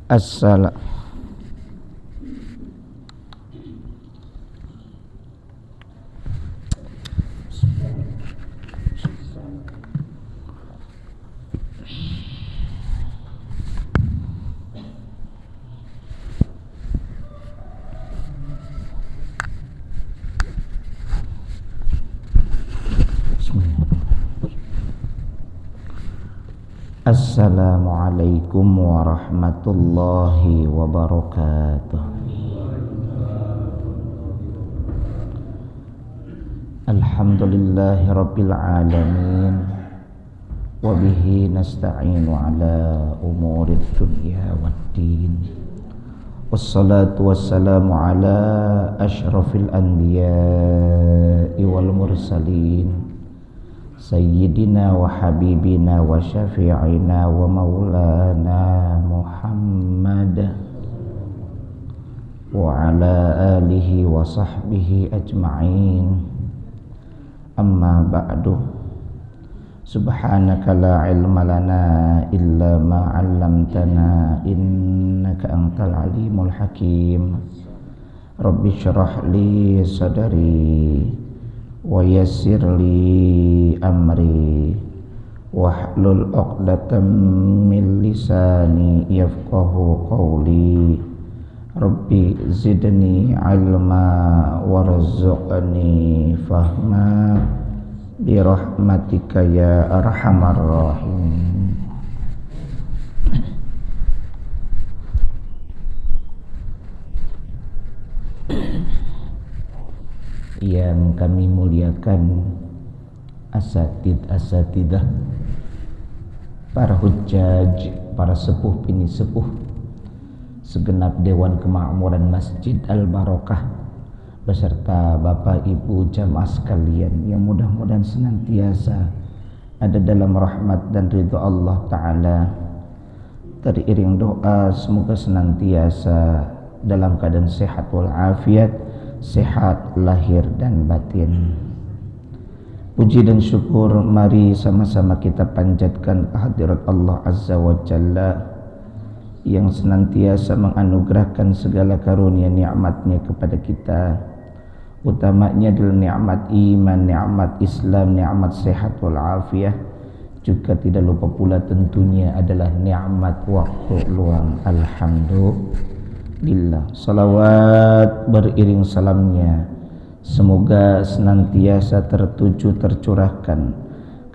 Assalam. Assalamualaikum warahmatullahi wabarakatuh. Alhamdulillahi rabbil alamin, wabihi nasta'inu ala umurid dunya waddin. Wassalatu wassalamu ala ashrafil anbiya'i wal mursalin, Sayyidina wa habibina wa syafi'ina wa maulana Muhammad wa ala alihi wa sahbihi ajma'in. Amma ba'du. Subhanaka la ilma lana illa ma 'allamtana innaka antal alimul hakim. Rabbi shrah li sadri wa yassir li amri wahlul 'uqdatam min lisani yafqahu qawli. Rabbi zidni ilma warzuqni fahma birahmatika ya arhamar rahimin. Yang kami muliakan asatidah, para hujjaj, para sepuh bini sepuh, segenap Dewan Kemakmuran Masjid Al-Barokah, beserta Bapak Ibu jamaah sekalian yang mudah-mudahan senantiasa ada dalam rahmat dan ridha Allah Ta'ala. Teriring doa semoga senantiasa dalam keadaan sehat walafiat, sehat lahir dan batin. Puji dan syukur mari sama-sama kita panjatkan kehadirat Allah Azza wa Jalla yang senantiasa menganugerahkan segala karunia nikmatnya kepada kita. Utamanya adalah nikmat iman, nikmat Islam, nikmat sehat walafiat. Juga tidak lupa pula tentunya adalah nikmat waktu luang. Alhamdulillah. Salawat beriring salamnya semoga senantiasa tercurahkan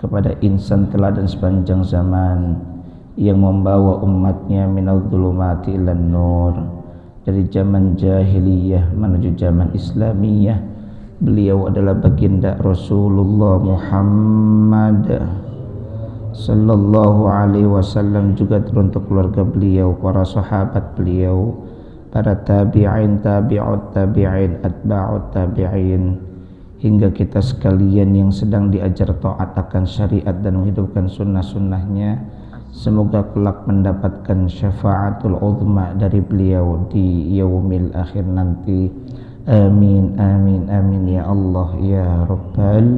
kepada insan teladan sepanjang zaman yang membawa umatnya minal dhulumati ilan nur, dari zaman jahiliyah menuju zaman islamiyah. Beliau adalah baginda Rasulullah Muhammad sallallahu alaihi wasallam, juga teruntuk keluarga beliau, para sahabat beliau, para tabi'in, tabi'ut tabi'in, atba'ut tabi'in, hingga kita sekalian yang sedang diajar taat akan syariat dan menghidupkan sunnah-sunnahnya. Semoga kelak mendapatkan syafaatul uzma dari beliau di yaumil akhir nanti. Amin, amin, amin ya Allah ya Rabbal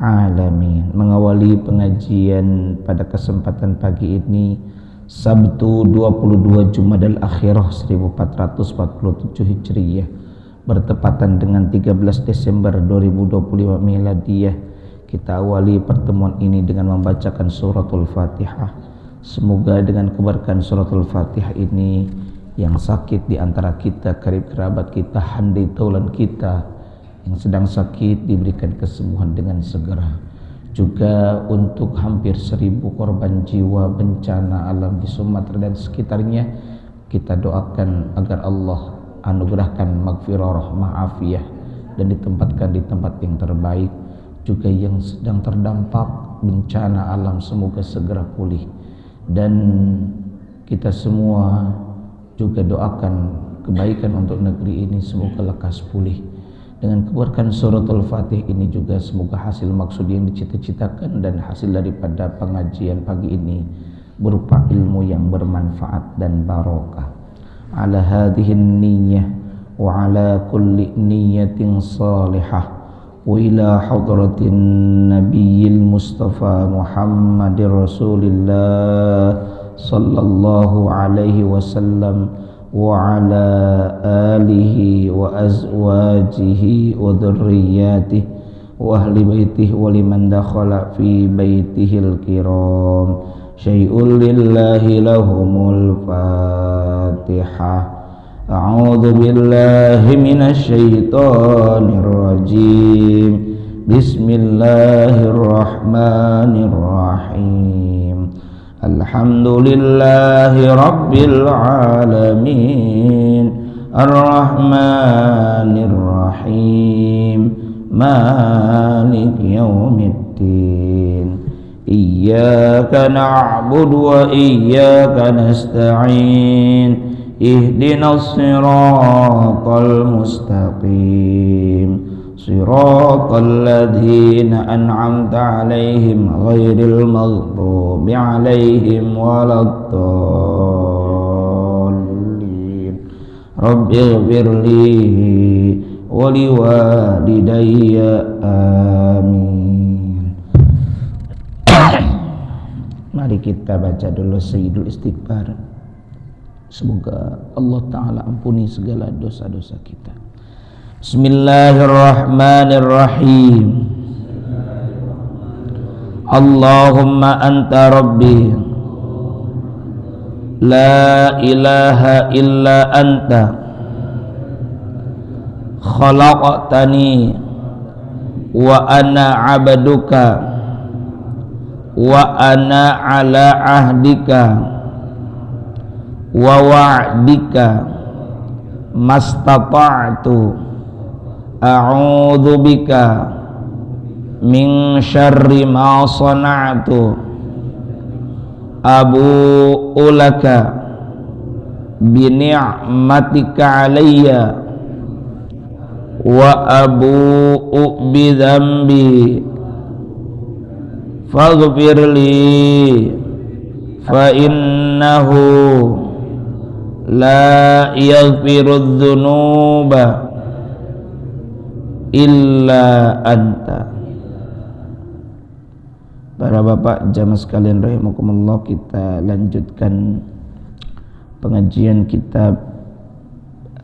alamin. Mengawali pengajian pada kesempatan pagi ini, Sabtu 22 Jumadal Akhirah 1447 Hijriyah, bertepatan dengan 13 Desember 2025 Miladiyah. Kita awali pertemuan ini dengan membacakan suratul Fatihah. Semoga dengan keberkahan suratul Fatihah ini, yang sakit di antara kita, karib kerabat kita, handai taulan kita yang sedang sakit diberikan kesembuhan dengan segera. Juga untuk hampir 1000 korban jiwa bencana alam di Sumatera dan sekitarnya, kita doakan agar Allah anugerahkan maghfirah, rahmah, afiyah, dan ditempatkan di tempat yang terbaik. Juga yang sedang terdampak bencana alam semoga segera pulih. Dan kita semua juga doakan kebaikan untuk negeri ini, semoga lekas pulih. Dengan keluarkan suratul Fatih ini juga semoga hasil maksud yang dicita-citakan dan hasil daripada pengajian pagi ini berupa ilmu yang bermanfaat dan barokah. Ala hadhihin niyyah wa ala kulli niyyatin salihah wa ila hadratin nabiyil mustafa Muhammadir Rasulillah sallallahu alaihi wasallam wa ala alihi wa azwajihi wa dhurriyyatihi wa ahli baitihi wa liman dakhala fi baitihil kiram syai'un lillahi lahumul fatihah. A'udzu billahi minasy syaithanir rajim. Bismillahirrahmanirrahim. Alhamdulillahi rabbil alamin. Ar-Rahmanir Rahim. Malik yaumiddin. Iyyaka na'budu wa iyyaka nasta'in. Ihdinas siratal mustaqim. Siratal ladzina an'amta 'alaihim ghairil maghdubi 'alaihim waladdallin. Rabbighfirli wa liwalidayya amin. Mari kita baca dulu Sayyidul Istighfar. Semoga Allah Ta'ala ampuni segala dosa-dosa kita. Bismillahirrahmanirrahim. Allahumma anta rabbi la ilaha illa anta khalaqtani wa ana abduka wa ana ala ahdika wa wa'dika mastata'tu. A'udzu bika min syarri ma sana'tu. Abu'u laka bi ni'matika 'alayya wa abu'u bi dzambi faghfirli fa innahu la yaghfiru dzunuba illa anta. Para bapak jamaah sekalian rahimakumullah, kita lanjutkan pengajian kitab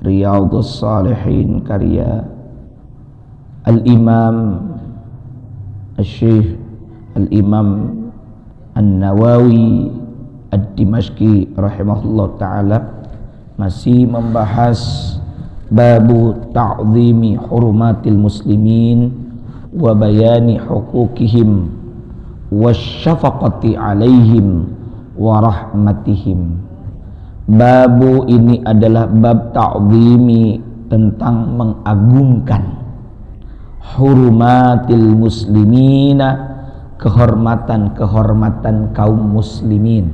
Riyadhus Shalihin karya Al-Imam Al-Syekh Al-Imam An-Nawawi Ad-Dimashqi rahimahullah ta'ala, masih membahas babu ta'zimi hurumatil muslimin wa bayani hukukihim wasyafaqati alaihim wa rahmatihim. Babu ini adalah bab ta'zimi, tentang mengagungkan hurumatil muslimina, kehormatan-kehormatan kaum muslimin.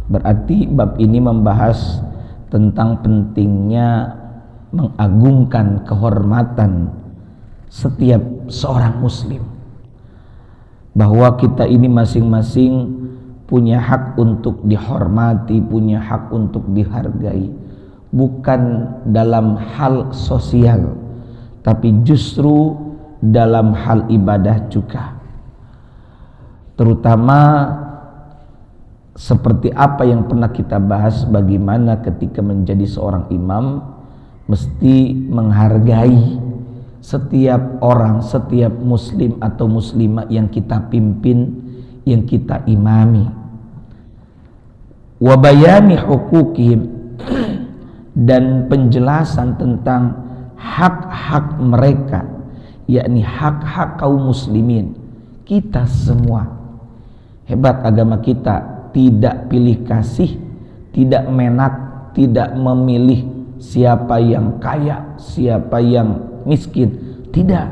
Berarti bab ini membahas tentang pentingnya mengagungkan kehormatan setiap seorang muslim, bahwa kita ini masing-masing punya hak untuk dihormati, punya hak untuk dihargai, bukan dalam hal sosial tapi justru dalam hal ibadah juga. Terutama seperti apa yang pernah kita bahas, bagaimana ketika menjadi seorang imam mesti menghargai setiap orang, setiap muslim atau muslimah yang kita pimpin, yang kita imami. Wa bayani hukukihim, dan penjelasan tentang hak-hak mereka, yakni hak-hak kaum muslimin. Kita semua, hebat agama kita, tidak pilih kasih, tidak menak, tidak memilih siapa yang kaya, siapa yang miskin, tidak.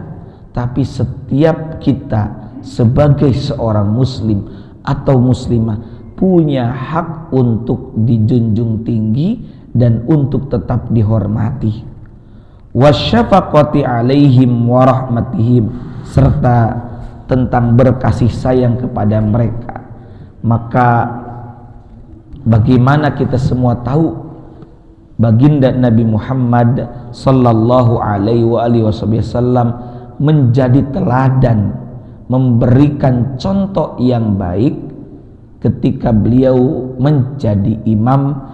Tapi setiap kita sebagai seorang muslim atau muslimah punya hak untuk dijunjung tinggi dan untuk tetap dihormati. wasyafaqati alaihim wa rahmatihim, serta tentang berkasih sayang kepada mereka. Maka bagaimana kita semua tahu baginda Nabi Muhammad sallallahu alaihi wasallam menjadi teladan, memberikan contoh yang baik ketika beliau menjadi imam,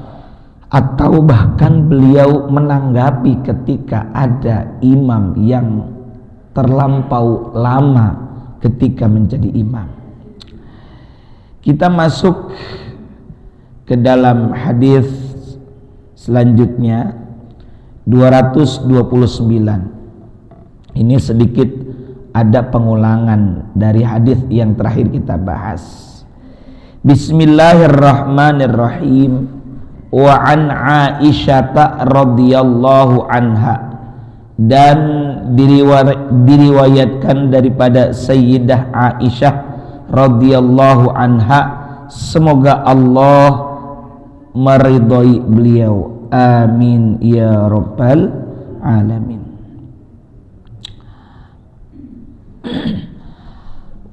atau bahkan beliau menanggapi ketika ada imam yang terlampau lama ketika menjadi imam. Kita masuk ke dalam hadis selanjutnya 229. Ini sedikit ada pengulangan dari hadis yang terakhir kita bahas. Bismillahirrahmanirrahim. Wa an Aisyah radhiyallahu anha, dan diriwayatkan daripada Sayyidah Aisyah radhiyallahu anha, semoga Allah meridhai beliau, amin ya rabbal alamin.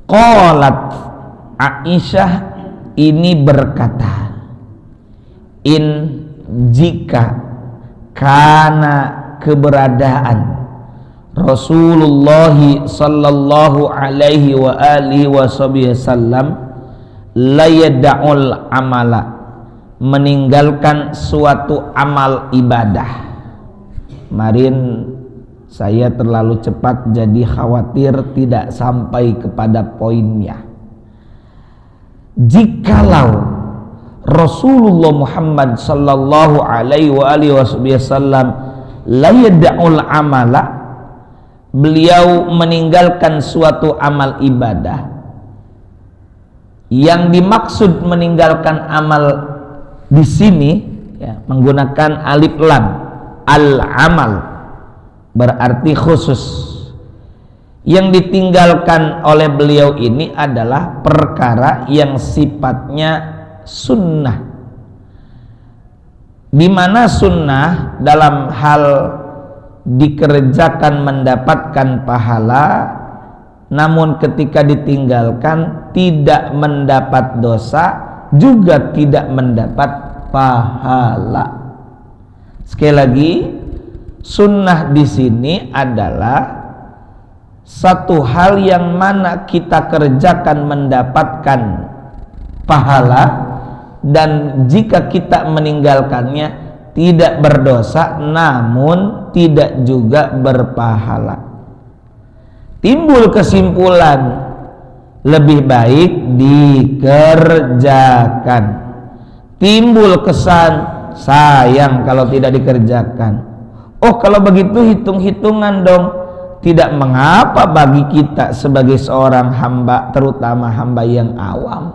Qalat, Aisyah ini berkata, in jika karena keberadaan Rasulullah sallallahu alaihi wa alihi wasallam la yada'ul amala, meninggalkan suatu amal ibadah. Kemarin saya terlalu cepat jadi khawatir tidak sampai kepada poinnya. Jikalau Rasulullah Muhammad sallallahu alaihi wasallam la yada'ul amala, beliau meninggalkan suatu amal ibadah. Yang dimaksud meninggalkan amal di sini ya, menggunakan alif lam, al-amal, berarti khusus. Yang ditinggalkan oleh beliau ini adalah perkara yang sifatnya sunnah, di mana sunnah dalam hal dikerjakan mendapatkan pahala, namun ketika ditinggalkan tidak mendapat dosa, juga tidak mendapat pahala. Sekali lagi, sunnah di sini adalah satu hal yang mana kita kerjakan mendapatkan pahala, dan jika kita meninggalkannya tidak berdosa namun tidak juga berpahala. Timbul kesimpulan, lebih baik dikerjakan. Timbul kesan, sayang kalau tidak dikerjakan. Oh, kalau begitu hitung-hitungan dong. Tidak mengapa bagi kita sebagai seorang hamba, terutama hamba yang awam.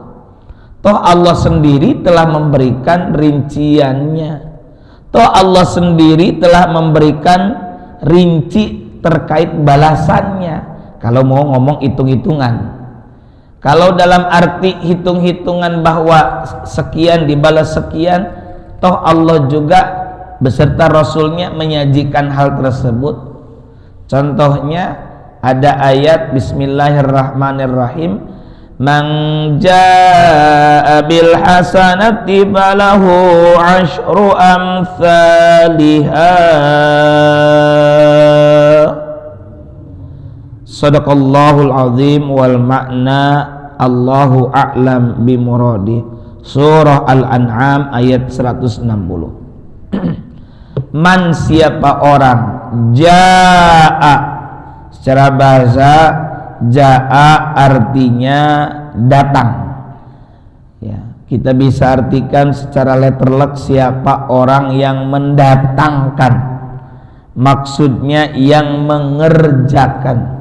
Toh Allah sendiri telah memberikan rinciannya. Toh Allah sendiri telah memberikan rinci terkait balasannya. Kalau mau ngomong hitung-hitungan, kalau dalam arti hitung-hitungan bahwa sekian dibalas sekian, toh Allah juga beserta Rasulnya menyajikan hal tersebut. Contohnya ada ayat Bismillahirrahmanirrahim, man jaa bil hasanati falahu asyru amsalihha. Sadaqallahul azim wal makna Allahu a'lam bimuradi. Surah Al-An'am ayat 160. Man, siapa orang, jaa, secara bahasa jaa artinya datang ya, kita bisa artikan secara letterlek siapa orang yang mendatangkan, maksudnya yang mengerjakan,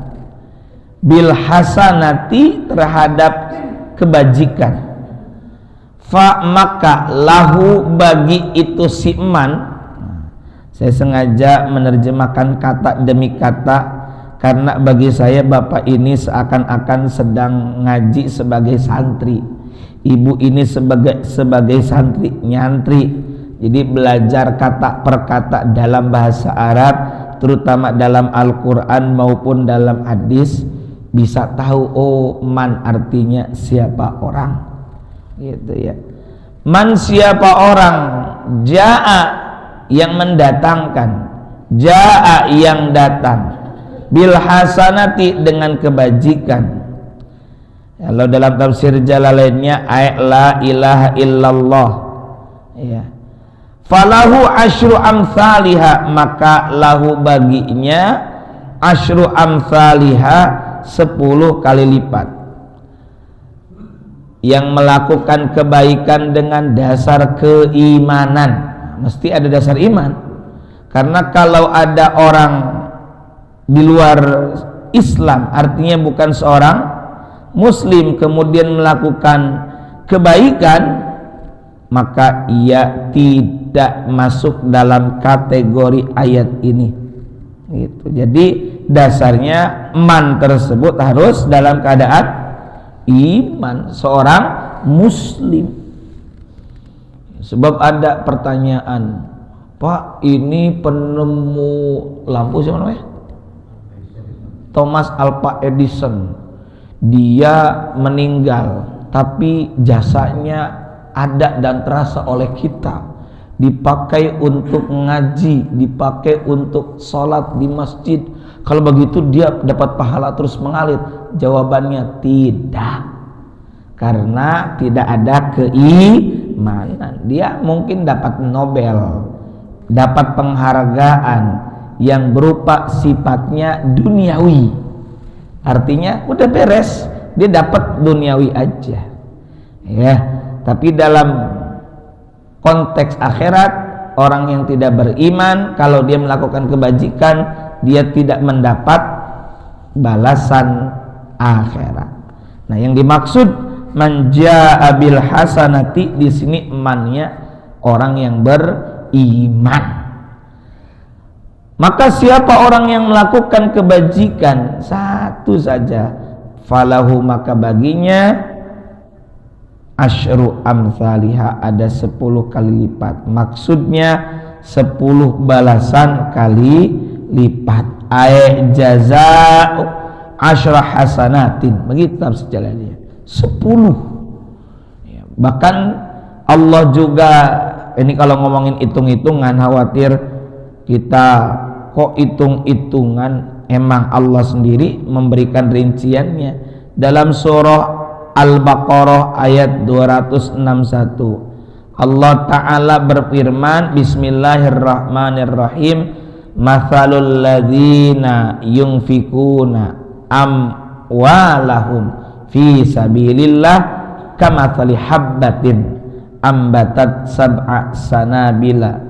bil hasanati, terhadap kebajikan, fa maka lahu, bagi itu si man. Saya sengaja menerjemahkan kata demi kata karena bagi saya bapak ini seakan-akan sedang ngaji sebagai santri, ibu ini sebagai santri nyantri. Jadi belajar kata per kata dalam bahasa Arab terutama dalam Al-Quran maupun dalam hadis, bisa tahu oh man artinya siapa orang, gitu ya. Man siapa orang, jaa yang mendatangkan, jaa yang datang, bil hasanati dengan kebajikan. Kalau dalam tafsir Jalalainnya la ilaha illallah, ya. Falahu asyru amsalihha, maka lahu baginya asyru amsalihha 10 kali lipat. Yang melakukan kebaikan dengan dasar keimanan, mesti ada dasar iman. Karena kalau ada orang di luar Islam, artinya bukan seorang Muslim, kemudian melakukan kebaikan, maka ia tidak masuk dalam kategori ayat ini, gitu. Jadi dasarnya man tersebut harus dalam keadaan iman, seorang Muslim. Sebab ada pertanyaan, Pak, ini penemu lampu siapa namanya? Thomas Alva Edison. Dia meninggal, tapi jasanya ada dan terasa oleh kita, dipakai untuk ngaji, dipakai untuk sholat di masjid. Kalau begitu dia dapat pahala terus mengalir? Jawabannya tidak, karena tidak ada keimanan. Dia mungkin dapat Nobel, dapat penghargaan yang berupa sifatnya duniawi, artinya udah beres, dia dapat duniawi aja, ya. Tapi dalam konteks akhirat, orang yang tidak beriman, kalau dia melakukan kebajikan, dia tidak mendapat balasan akhirat. Nah, yang dimaksud manja bil hasanati di sini emannya orang yang beriman. Maka siapa orang yang melakukan kebajikan satu saja, falahu maka baginya asyru amsalihha, ada 10 kali lipat. Maksudnya 10 balasan kali lipat. Ay jazaa asyra hasanatin, begitu tafsir Jalaliyah, 10 ya. Bahkan Allah juga, ini kalau ngomongin hitung-hitungan, khawatir kita kok hitung-hitungan, emang Allah sendiri memberikan rinciannya dalam surah Al-Baqarah ayat 261. Allah Ta'ala berfirman, Bismillahirrahmanirrahim, mathalul ladzina yunfikuna amwalahum fi sabilillah kamathali habbatin ambatat sab'a sanabila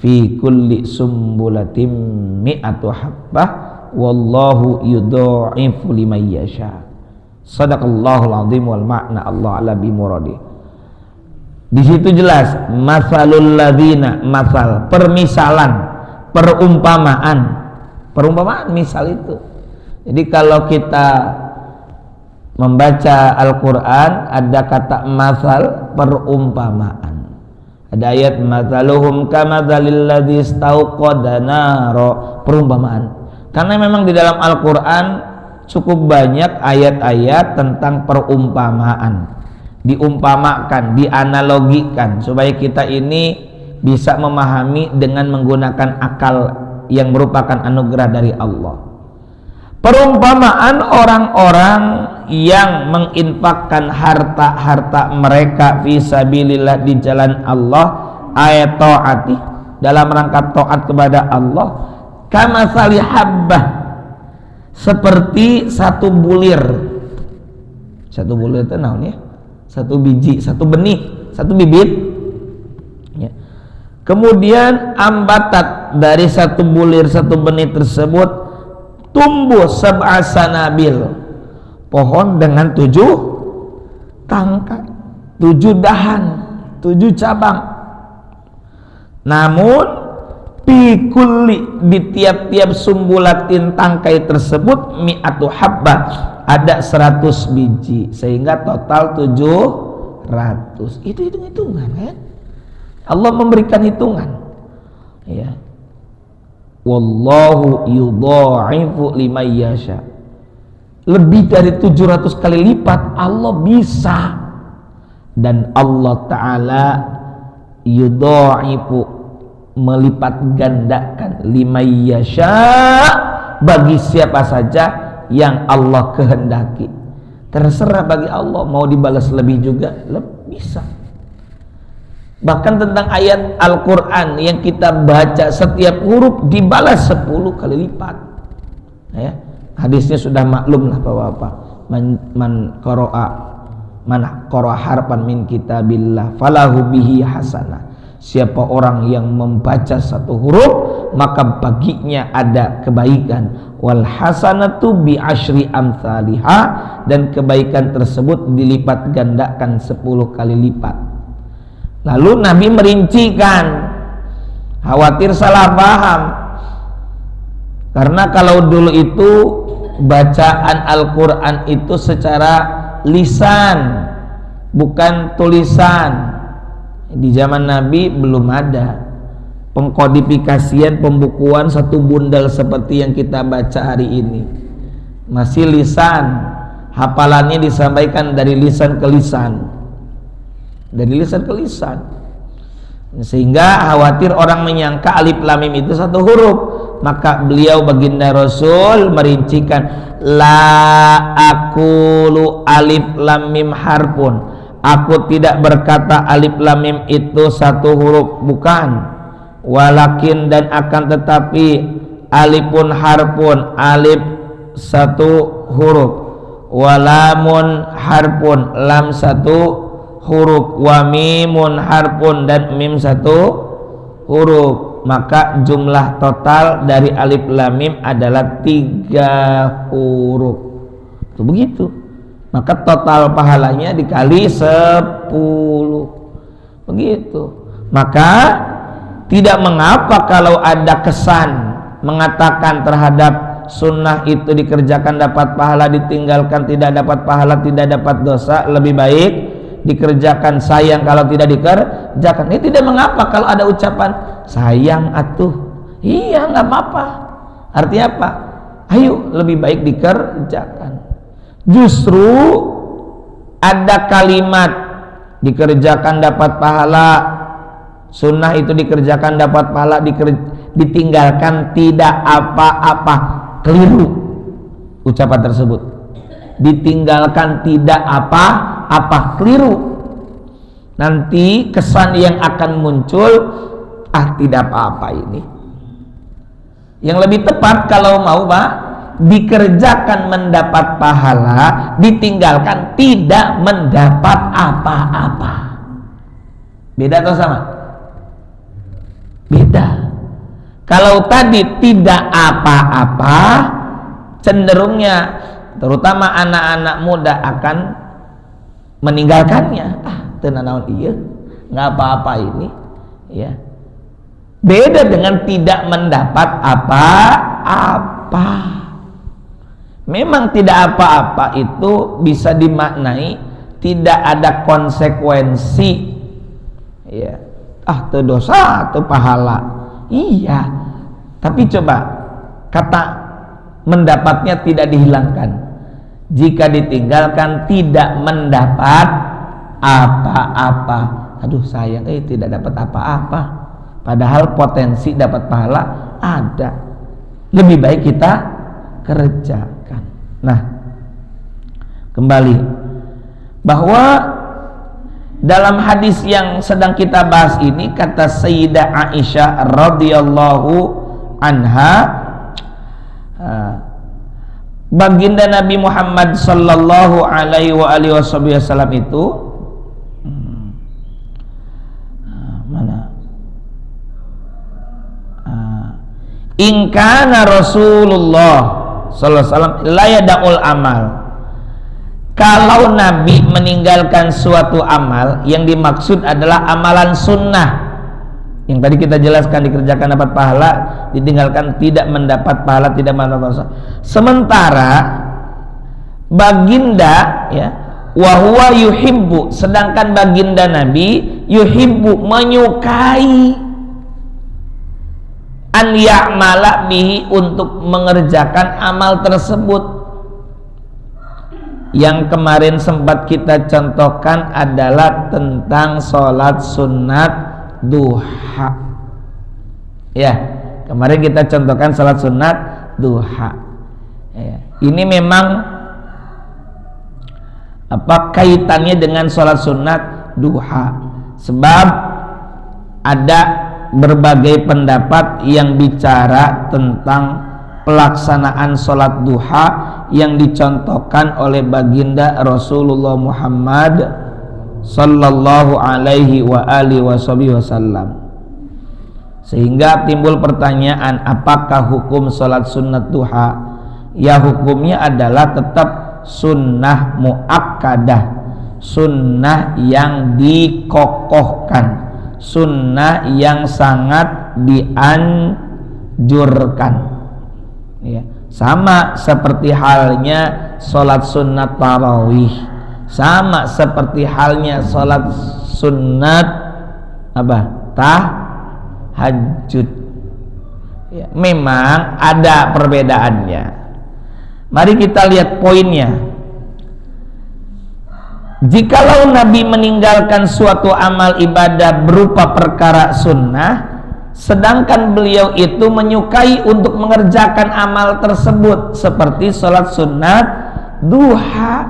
fi kulli sumbulatin mi'atu habbah wallahu yudha'ifu liman yasha. Sadaqallahul azim wal ma'na Allah ala bimuradi. Di situ jelas masalul ladzina, masal permisalan, perumpamaan misal itu. Jadi kalau kita membaca Al-Qur'an ada kata masal, perumpamaan. Ada ayat masaluhum kamadzalil ladzi istauqada naro, perumpamaan. Karena memang di dalam Al-Qur'an cukup banyak ayat-ayat tentang perumpamaan, diumpamakan, dianalogikan supaya kita ini bisa memahami dengan menggunakan akal yang merupakan anugerah dari Allah. Perumpamaan orang-orang yang menginfakkan harta-harta mereka fisabilillah, di jalan Allah, ayat taati, dalam rangka taat kepada Allah, kamatsali habbah, seperti satu bulir. Satu bulir itu naon ya? Satu biji, satu benih, satu bibit ya. Kemudian ambatat, dari satu bulir, satu benih tersebut tumbuh sab'a sanabil, pohon dengan 7 tangkai, 7 dahan, 7 cabang. Namun pikulli, di tiap-tiap sumbulatin tangkai tersebut mi'atu habbah, ada 100 biji, sehingga total 700. Itu hitung-hitungan kan? Allah memberikan hitungan ya. wallahu yudha'ifu liman yasha. Lebih dari 700 kali lipat Allah bisa. Dan Allah Ta'ala yudha'ifu, melipat gandakan, liman yasha, bagi siapa saja yang Allah kehendaki. Terserah bagi Allah, mau dibalas lebih juga bisa. Bahkan tentang ayat Al-Quran yang kita baca, setiap huruf dibalas 10 kali lipat ya. Hadisnya sudah maklum lah Bapak-bapak. Man qara'a harfan min kitabillah falahu bihi hasanah. Siapa orang yang membaca satu huruf, maka baginya ada kebaikan. Wal hasanatu bi asyri amsalihha, dan kebaikan tersebut dilipat gandakan 10 kali lipat. Lalu Nabi merincikan, khawatir salah paham. Karena kalau dulu itu bacaan Al-Quran itu secara lisan, bukan tulisan. Di zaman Nabi belum ada pengkodifikasian, pembukuan satu bundel seperti yang kita baca hari ini. Masih lisan, hafalannya disampaikan dari lisan ke lisan, dari lisan ke lisan, sehingga khawatir orang menyangka alif lam mim itu satu huruf. Maka beliau baginda Rasul merincikan, la aqulu alif lam mim harfun, aku tidak berkata alif lam mim itu satu huruf, bukan. Walakin, dan akan tetapi, alifun harfun, alif satu huruf, walamun harfun, lam satu huruf, wa mimun harfun, dan mim satu huruf. Maka jumlah total dari alif lam mim adalah 3 huruf. Itu begitu. Maka total pahalanya dikali 10. Begitu. Maka tidak mengapa kalau ada kesan mengatakan terhadap sunnah itu dikerjakan dapat pahala, ditinggalkan tidak dapat pahala, tidak dapat dosa. Lebih baik dikerjakan, sayang kalau tidak dikerjakan. Ini tidak mengapa kalau ada ucapan sayang atuh, iya nggak apa-apa. Artinya apa? Ayo lebih baik dikerjakan. Justru ada kalimat dikerjakan dapat pahala, sunnah itu dikerjakan dapat pahala, ditinggalkan tidak apa-apa. Keliru ucapan tersebut. Ditinggalkan tidak apa-apa, keliru. Nanti kesan yang akan muncul, tidak apa-apa ini. Yang lebih tepat kalau mau Pak, dikerjakan mendapat pahala, ditinggalkan tidak mendapat apa-apa. Beda atau sama? Beda. Kalau tadi tidak apa-apa, cenderungnya terutama anak-anak muda akan meninggalkannya. Tenanawan iya, nggak apa-apa ini, ya. Beda dengan tidak mendapat apa-apa. Memang tidak apa-apa itu bisa dimaknai tidak ada konsekuensi, ya. Itu dosa, itu pahala, iya. Tapi coba kata mendapatnya tidak dihilangkan. Jika ditinggalkan tidak mendapat apa-apa. Aduh sayang, tidak dapat apa-apa. Padahal potensi dapat pahala ada. Lebih baik kita kerjakan. Nah, kembali bahwa dalam hadis yang sedang kita bahas ini, kata Sayyidah Aisyah radhiyallahu anha, baginda Nabi Muhammad sallallahu alaihi wasallam itu in kana Rasulullah sallallahu alaihi wasallam la yada'ul amal, kalau Nabi meninggalkan suatu amal, yang dimaksud adalah amalan sunnah yang tadi kita jelaskan, dikerjakan dapat pahala, ditinggalkan tidak mendapat pahala, tidak mendapat dosa. Sementara baginda, ya, wa huwa yuhibbu, sedangkan baginda Nabi yuhibbu, menyukai. an ya'mala bihi, untuk mengerjakan amal tersebut. Yang kemarin sempat kita contohkan adalah tentang sholat sunat duha. Ya, kemarin kita contohkan sholat sunat duha. Ya. Ini memang kaitannya dengan sholat sunat duha, sebab ada berbagai pendapat yang bicara tentang pelaksanaan sholat duha yang dicontohkan oleh baginda Rasulullah Muhammad sallallahu alaihi wa alihi wasallam. Sehingga timbul pertanyaan, apakah hukum sholat sunat duha? Ya, hukumnya adalah tetap sunnah muakkadah, sunnah yang dikokohkan, sunnah yang sangat dianjurkan. Ya, sama seperti halnya sholat sunat tarawih, sama seperti halnya sholat sunat tahajud. Ya, memang ada perbedaannya. Mari kita lihat poinnya. Jikalau Nabi meninggalkan suatu amal ibadah berupa perkara sunnah, sedangkan beliau itu menyukai untuk mengerjakan amal tersebut seperti sholat sunat duha,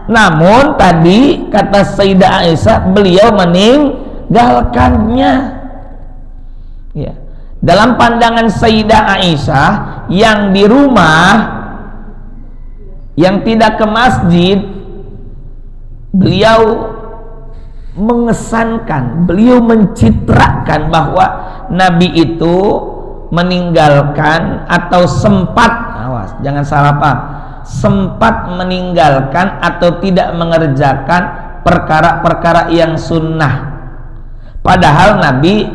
namun tadi kata Sayyidah Aisyah beliau meninggalkannya. Ya. Dalam pandangan Sayyidah Aisyah, yang di rumah, yang tidak ke masjid, beliau mengesankan, beliau mencitrakan bahwa Nabi itu meninggalkan atau sempat, awas jangan salah paham, sempat meninggalkan atau tidak mengerjakan perkara-perkara yang sunnah, padahal Nabi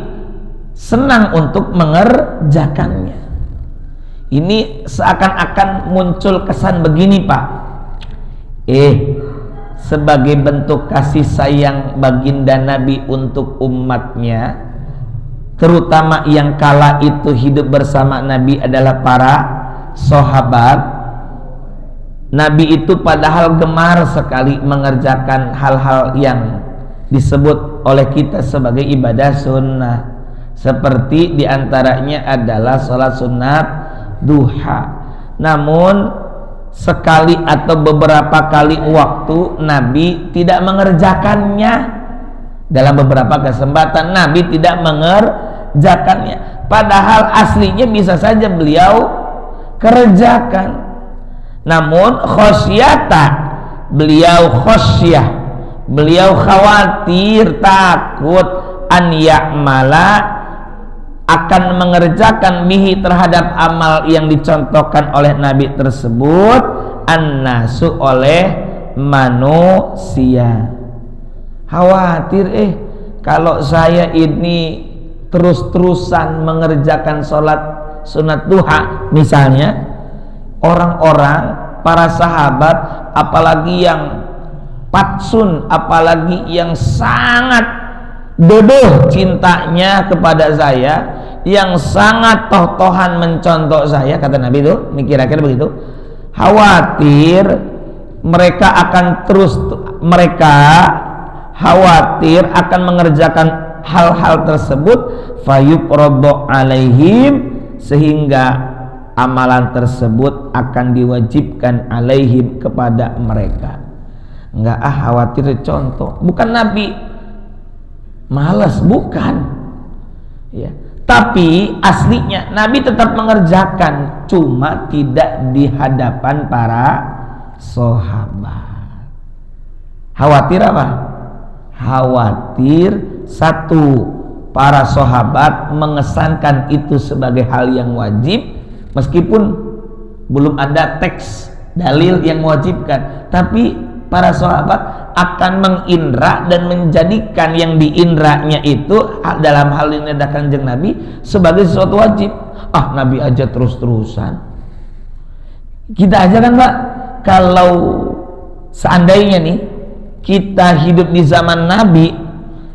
senang untuk mengerjakannya. Ini seakan-akan muncul kesan begini, Pak, sebagai bentuk kasih sayang baginda Nabi untuk umatnya, terutama yang kala itu hidup bersama Nabi adalah para sahabat, Nabi itu padahal gemar sekali mengerjakan hal-hal yang disebut oleh kita sebagai ibadah sunnah, seperti diantaranya adalah sholat sunat duha. Namun sekali atau beberapa kali waktu Nabi tidak mengerjakannya. Dalam beberapa kesempatan Nabi tidak mengerjakannya, padahal aslinya bisa saja beliau kerjakan. Namun khosyata, beliau khosyah, beliau khawatir, takut an ya'mala, akan mengerjakan bihi terhadap amal yang dicontohkan oleh Nabi tersebut, an-nasu oleh manusia. Khawatir kalau saya ini terus-terusan mengerjakan sholat sunat duha misalnya, orang-orang para sahabat, apalagi yang patsun, apalagi yang sangat dodoh cintanya kepada saya, yang sangat toh-tohan mencontoh saya, kata Nabi itu, ini kira-kira begitu, khawatir mereka khawatir akan mengerjakan hal-hal tersebut, fayuqradu alaihim, sehingga amalan tersebut akan diwajibkan alaihim kepada mereka. Enggak, khawatir contoh, bukan Nabi malas, bukan ya, tapi aslinya Nabi tetap mengerjakan, cuma tidak di hadapan para sahabat. Khawatir apa? Khawatir satu, para sahabat mengesankan itu sebagai hal yang wajib, meskipun belum ada teks dalil yang mewajibkan, tapi para sahabat akan mengindra dan menjadikan yang diindranya itu dalam hal ini ada Kanjeng Nabi sebagai sesuatu wajib. Nabi aja terus-terusan, kita aja kan Pak, kalau seandainya nih kita hidup di zaman Nabi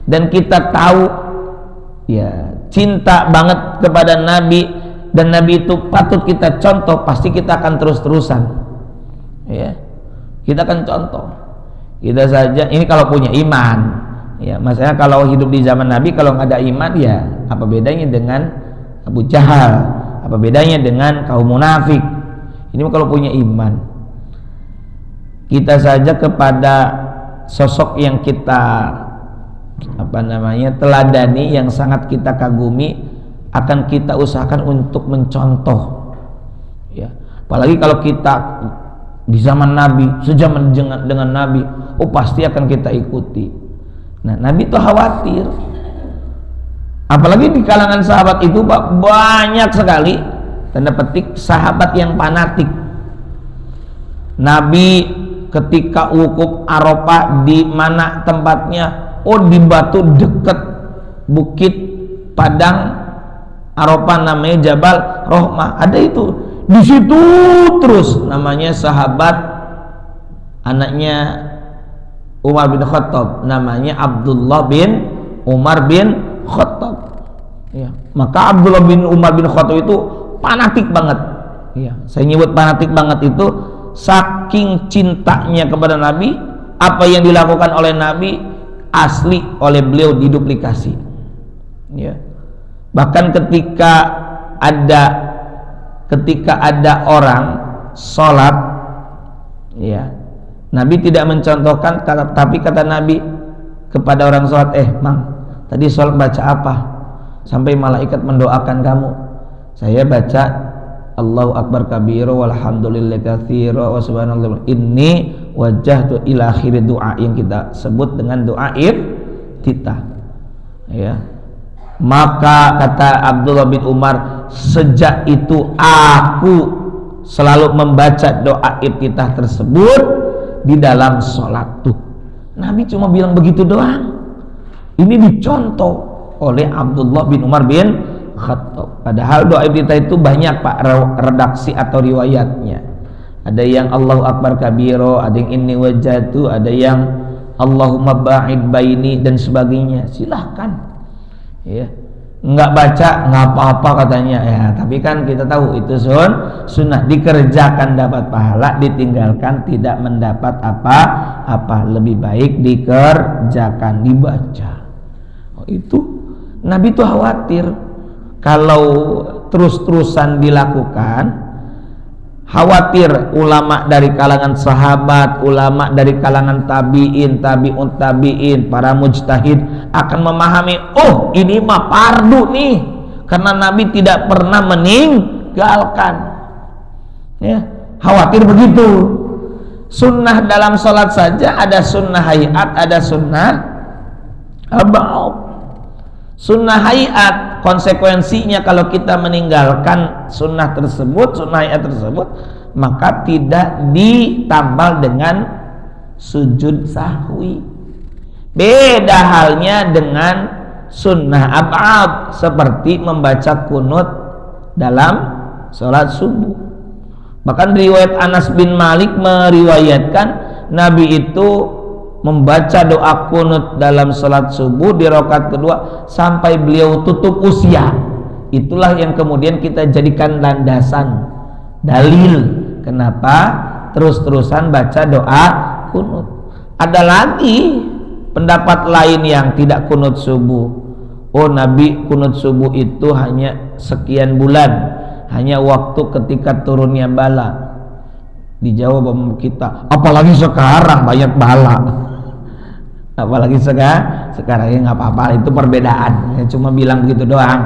dan kita tahu ya cinta banget kepada Nabi dan Nabi itu patut kita contoh, pasti kita akan terus-terusan, ya. Kita akan contoh. Kita saja ini kalau punya iman, ya. Maksudnya kalau hidup di zaman Nabi kalau nggak ada iman, ya apa bedanya dengan Abu Jahal? Apa bedanya dengan kaum munafik? Ini kalau punya iman. Kita saja kepada sosok yang kita teladani, yang sangat kita kagumi, akan kita usahakan untuk mencontoh, ya. Apalagi kalau kita di zaman Nabi, sejaman dengan Nabi, pasti akan kita ikuti. Nah, Nabi itu khawatir, apalagi di kalangan sahabat itu Pak, banyak sekali tanda petik sahabat yang fanatik. Nabi ketika wukuf Arafah di mana tempatnya? Di batu dekat bukit padang Arafah, namanya Jabal Rohmah. Ada itu di situ terus, namanya sahabat, anaknya Umar bin Khattab, namanya Abdullah bin Umar bin Khattab, ya. Maka Abdullah bin Umar bin Khattab itu fanatik banget, ya. Saya nyebut fanatik banget itu saking cintanya kepada Nabi, apa yang dilakukan oleh Nabi asli oleh beliau diduplikasi, ya. Bahkan ketika ada orang sholat, ya, Nabi tidak mencontohkan, tapi kata Nabi kepada orang sholat, Mang, tadi sholat baca apa sampai malaikat mendoakan kamu? Saya baca Allahu Akbar kabira walhamdulillah katsira wa subhanallah inni wajjahtu ila akhir doa, yang kita sebut dengan doa iftitah, ya. Maka kata Abdullah bin Umar, sejak itu aku selalu membaca doa iftitah tersebut di dalam sholat tuh. Nabi cuma bilang begitu doang. Ini dicontoh oleh Abdullah bin Umar bin Khattab. Padahal doa iftitah itu banyak Pak redaksi atau riwayatnya. Ada yang Allahu Akbar kabiro, ada yang inni wajjahtu, ada yang Allahumma ba'id baini dan sebagainya. Silahkan, ya. Nggak baca nggak apa-apa katanya, ya. Tapi kan kita tahu itu sunnah, dikerjakan dapat pahala, ditinggalkan tidak mendapat apa-apa. Lebih baik dikerjakan, dibaca. Itu Nabi itu khawatir kalau terus-terusan dilakukan, khawatir ulama dari kalangan sahabat, ulama dari kalangan tabi'in, tabi'un tabi'in, para mujtahid akan memahami, ini mah fardu nih, karena Nabi tidak pernah meninggalkan, ya. Khawatir begitu. Sunnah dalam sholat saja ada sunnah hayat, ada sunnah ab'ad. Sunnah hayat, konsekuensinya kalau kita meninggalkan sunnah tersebut, sunnah hayat tersebut, maka tidak ditambal dengan sujud sahwi. Beda halnya dengan sunnah ab'ad, seperti membaca kunut dalam sholat subuh. Bahkan riwayat Anas bin Malik meriwayatkan Nabi itu membaca doa kunut dalam salat subuh di rakaat kedua sampai beliau tutup usia. Itulah yang kemudian kita jadikan landasan, dalil kenapa terus-terusan baca doa kunut. Ada lagi pendapat lain yang tidak kunut subuh. Nabi kunut subuh itu hanya sekian bulan, hanya waktu ketika turunnya bala. Dijawab sama kita, apalagi sekarang banyak bala. Apalagi sekarang, ya nggak apa-apa, itu perbedaan, ya, cuma bilang begitu doang,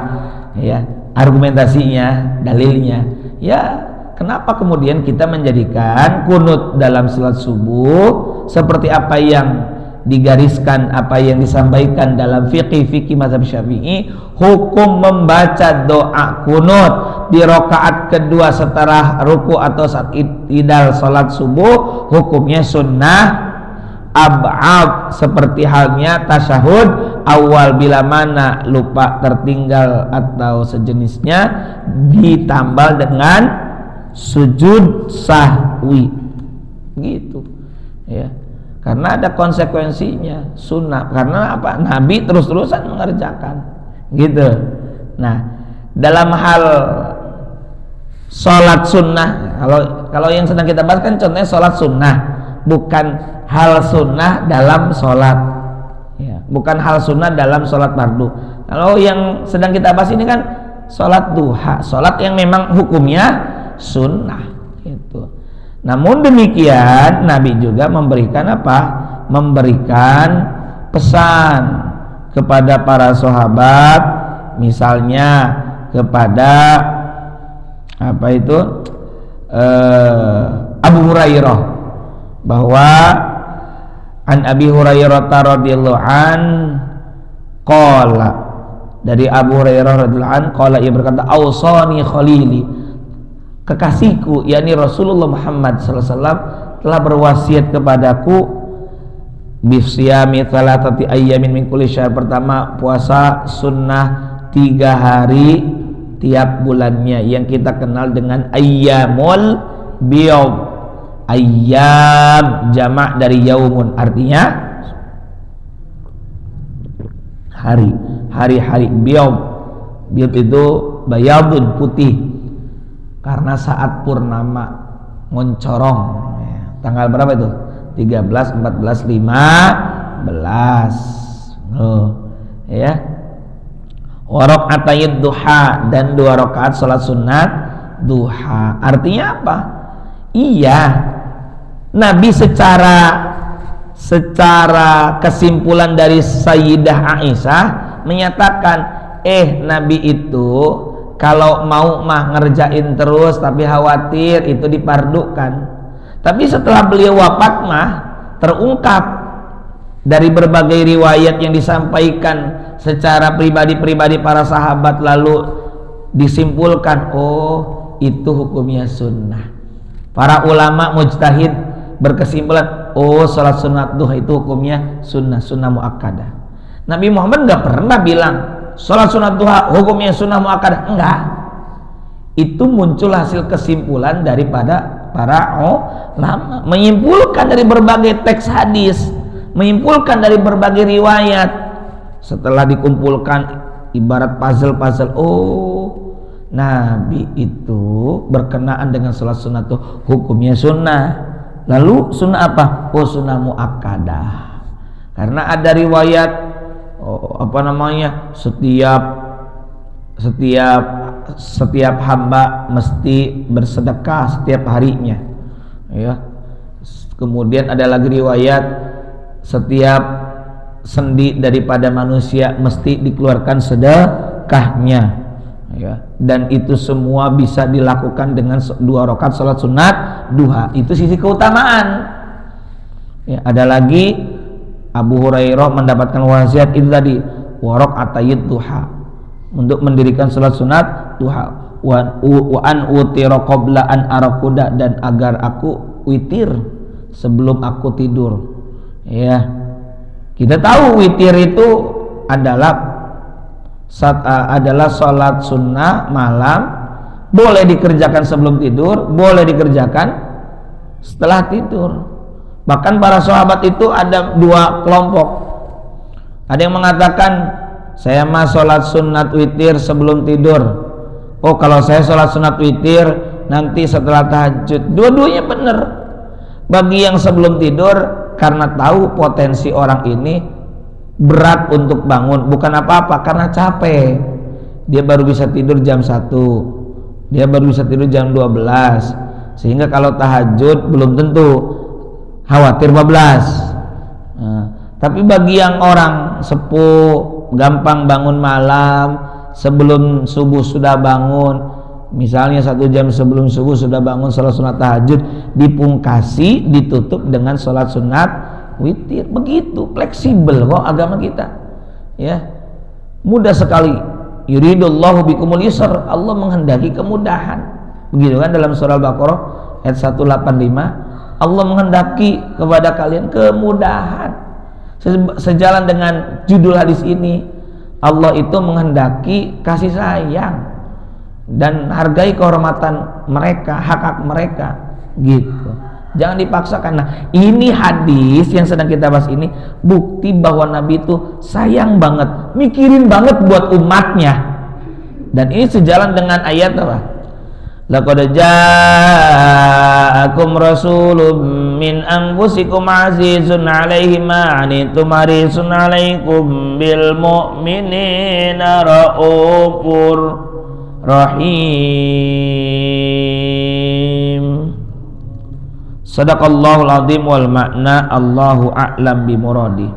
ya. Argumentasinya, dalilnya, ya. Kenapa kemudian kita menjadikan kunut dalam salat subuh seperti apa yang digariskan, apa yang disampaikan dalam fikih mazhab Syafi'i, hukum membaca doa kunut di rakaat kedua setelah ruku atau saat i'tidal salat subuh, hukumnya sunnah ab'ad, seperti halnya tasyahud awal bila mana lupa, tertinggal atau sejenisnya, ditambal dengan sujud sahwi, gitu, ya. Karena ada konsekuensinya, sunnah. Karena apa? Nabi terus-terusan mengerjakan, gitu. Nah, dalam hal sholat sunnah, kalau yang sedang kita bahas kan contohnya sholat sunnah, bukan hal sunnah dalam sholat, ya, bukan hal sunnah dalam sholat fardu. Kalau yang sedang kita bahas ini kan sholat duha, sholat yang memang hukumnya sunnah itu. Namun demikian Nabi juga memberikan apa? Memberikan pesan kepada para sahabat, misalnya kepada apa itu Abu Hurairah, bahwa an Abi Hurairah radhiyallahu an qala, dari Abu Hurairah radhiyallahu an qala, ia berkata, ausani khalili, kekasihku yakni Rasulullah Muhammad sallallahu alaihi wasallam telah berwasiat kepadaku bisiyami thalathati ayyamin min kulli syahr. Pertama, puasa sunnah 3 hari tiap bulannya yang kita kenal dengan ayyamul biyad. Ayyam jamak dari yaumun, artinya hari-hari. Biyad itu bayadun, putih, karena saat purnama ngoncorong ya. Tanggal berapa itu? 13, 14, 15 ya. Wa raka'atayid duha, dan 2 rakaat salat sunat duha. Artinya apa? Iya, Nabi secara kesimpulan dari Sayyidah Aisyah menyatakan, Nabi itu kalau mau mah ngerjain terus, tapi khawatir itu dipardukan. Tapi setelah beliau wafat mah terungkap dari berbagai riwayat yang disampaikan secara pribadi-pribadi para sahabat, lalu disimpulkan, oh itu hukumnya sunnah. Para ulama mujtahid berkesimpulan, oh salat sunat duha itu hukumnya sunnah muakkadah. Nabi Muhammad nggak pernah bilang salat sunat duha hukumnya sunnah muakkadah, enggak. Itu muncul hasil kesimpulan daripada para ulama, menyimpulkan dari berbagai teks hadis, menyimpulkan dari berbagai riwayat. Setelah dikumpulkan ibarat puzzle, oh Nabi itu berkenaan dengan sholat sunat itu hukumnya sunnah. Lalu sunnah apa? Oh sunnah muakkadah, karena ada riwayat setiap hamba mesti bersedekah setiap harinya ya. Kemudian ada lagi riwayat setiap sendi daripada manusia mesti dikeluarkan sedekahnya ya. Dan itu semua bisa dilakukan dengan 2 rakaat salat sunat duha. Itu sisi keutamaan ya. Ada lagi Abu Hurairah mendapatkan wasiat itu tadi, wa raka'atayid duha, untuk mendirikan salat sunat duha, wa an utira qabla an arakuda, dan agar aku witir sebelum aku tidur ya. Kita tahu witir itu adalah salat sunnah malam, boleh dikerjakan sebelum tidur, boleh dikerjakan setelah tidur. Bahkan para sahabat itu ada 2 kelompok. Ada yang mengatakan, saya mah sholat sunat witir sebelum tidur. Oh kalau saya sholat sunat witir nanti setelah tahajud. Dua-duanya benar. Bagi yang sebelum tidur, karena tahu potensi orang ini berat untuk bangun, bukan apa-apa, karena capek. Dia baru bisa tidur jam 1, dia baru bisa tidur jam 12, sehingga kalau tahajud belum tentu, khawatir 12. Tapi bagi yang orang sepuh, gampang bangun malam, sebelum subuh sudah bangun, misalnya 1 jam sebelum subuh sudah bangun sholat sunat tahajud, dipungkasi, ditutup dengan sholat sunat witir. Begitu fleksibel kok agama kita ya, mudah sekali. Yuridullahu bikumul yusr, Allah menghendaki kemudahan. Begitu kan dalam surah Al-Baqarah ayat 185, Allah menghendaki kepada kalian kemudahan. Sejalan dengan judul hadis ini, Allah itu menghendaki kasih sayang dan hargai kehormatan mereka, hak-hak mereka gitu. Jangan dipaksakan. Nah, ini hadis yang sedang kita bahas ini bukti bahwa Nabi itu sayang banget, mikirin banget buat umatnya. Dan ini sejalan dengan ayat apa? Laqad ja'akum rasulun min anfusikum azizun 'alaihi ma 'anittum harisun 'alaikum bil mu'minina raufur rahim. Sadaqallahul azim wal makna Allahu a'lam bimuradi.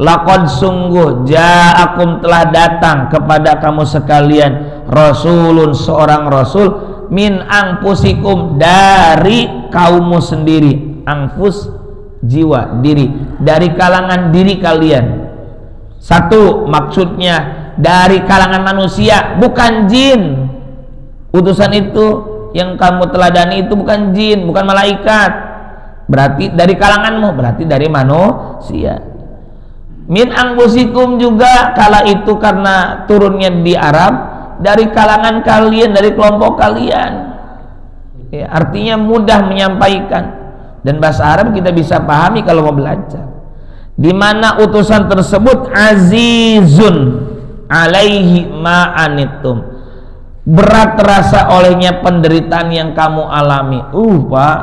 Laqad sungguh ja'akum telah datang kepada kamu sekalian rasulun seorang rasul min anfusikum dari kaummu sendiri. Anfus jiwa, diri, dari kalangan diri kalian. Satu, maksudnya dari kalangan manusia, bukan jin. Utusan itu yang kamu teladani itu bukan jin, bukan malaikat. Berarti dari kalanganmu, berarti dari manusia. Min anfusikum juga kala itu karena turunnya di Arab, dari kalangan kalian, dari kelompok kalian. Ya, artinya mudah menyampaikan, dan bahasa Arab kita bisa pahami kalau mau belajar. Di mana utusan tersebut azizun alaihi ma'anittum, berat terasa olehnya penderitaan yang kamu alami. Pak,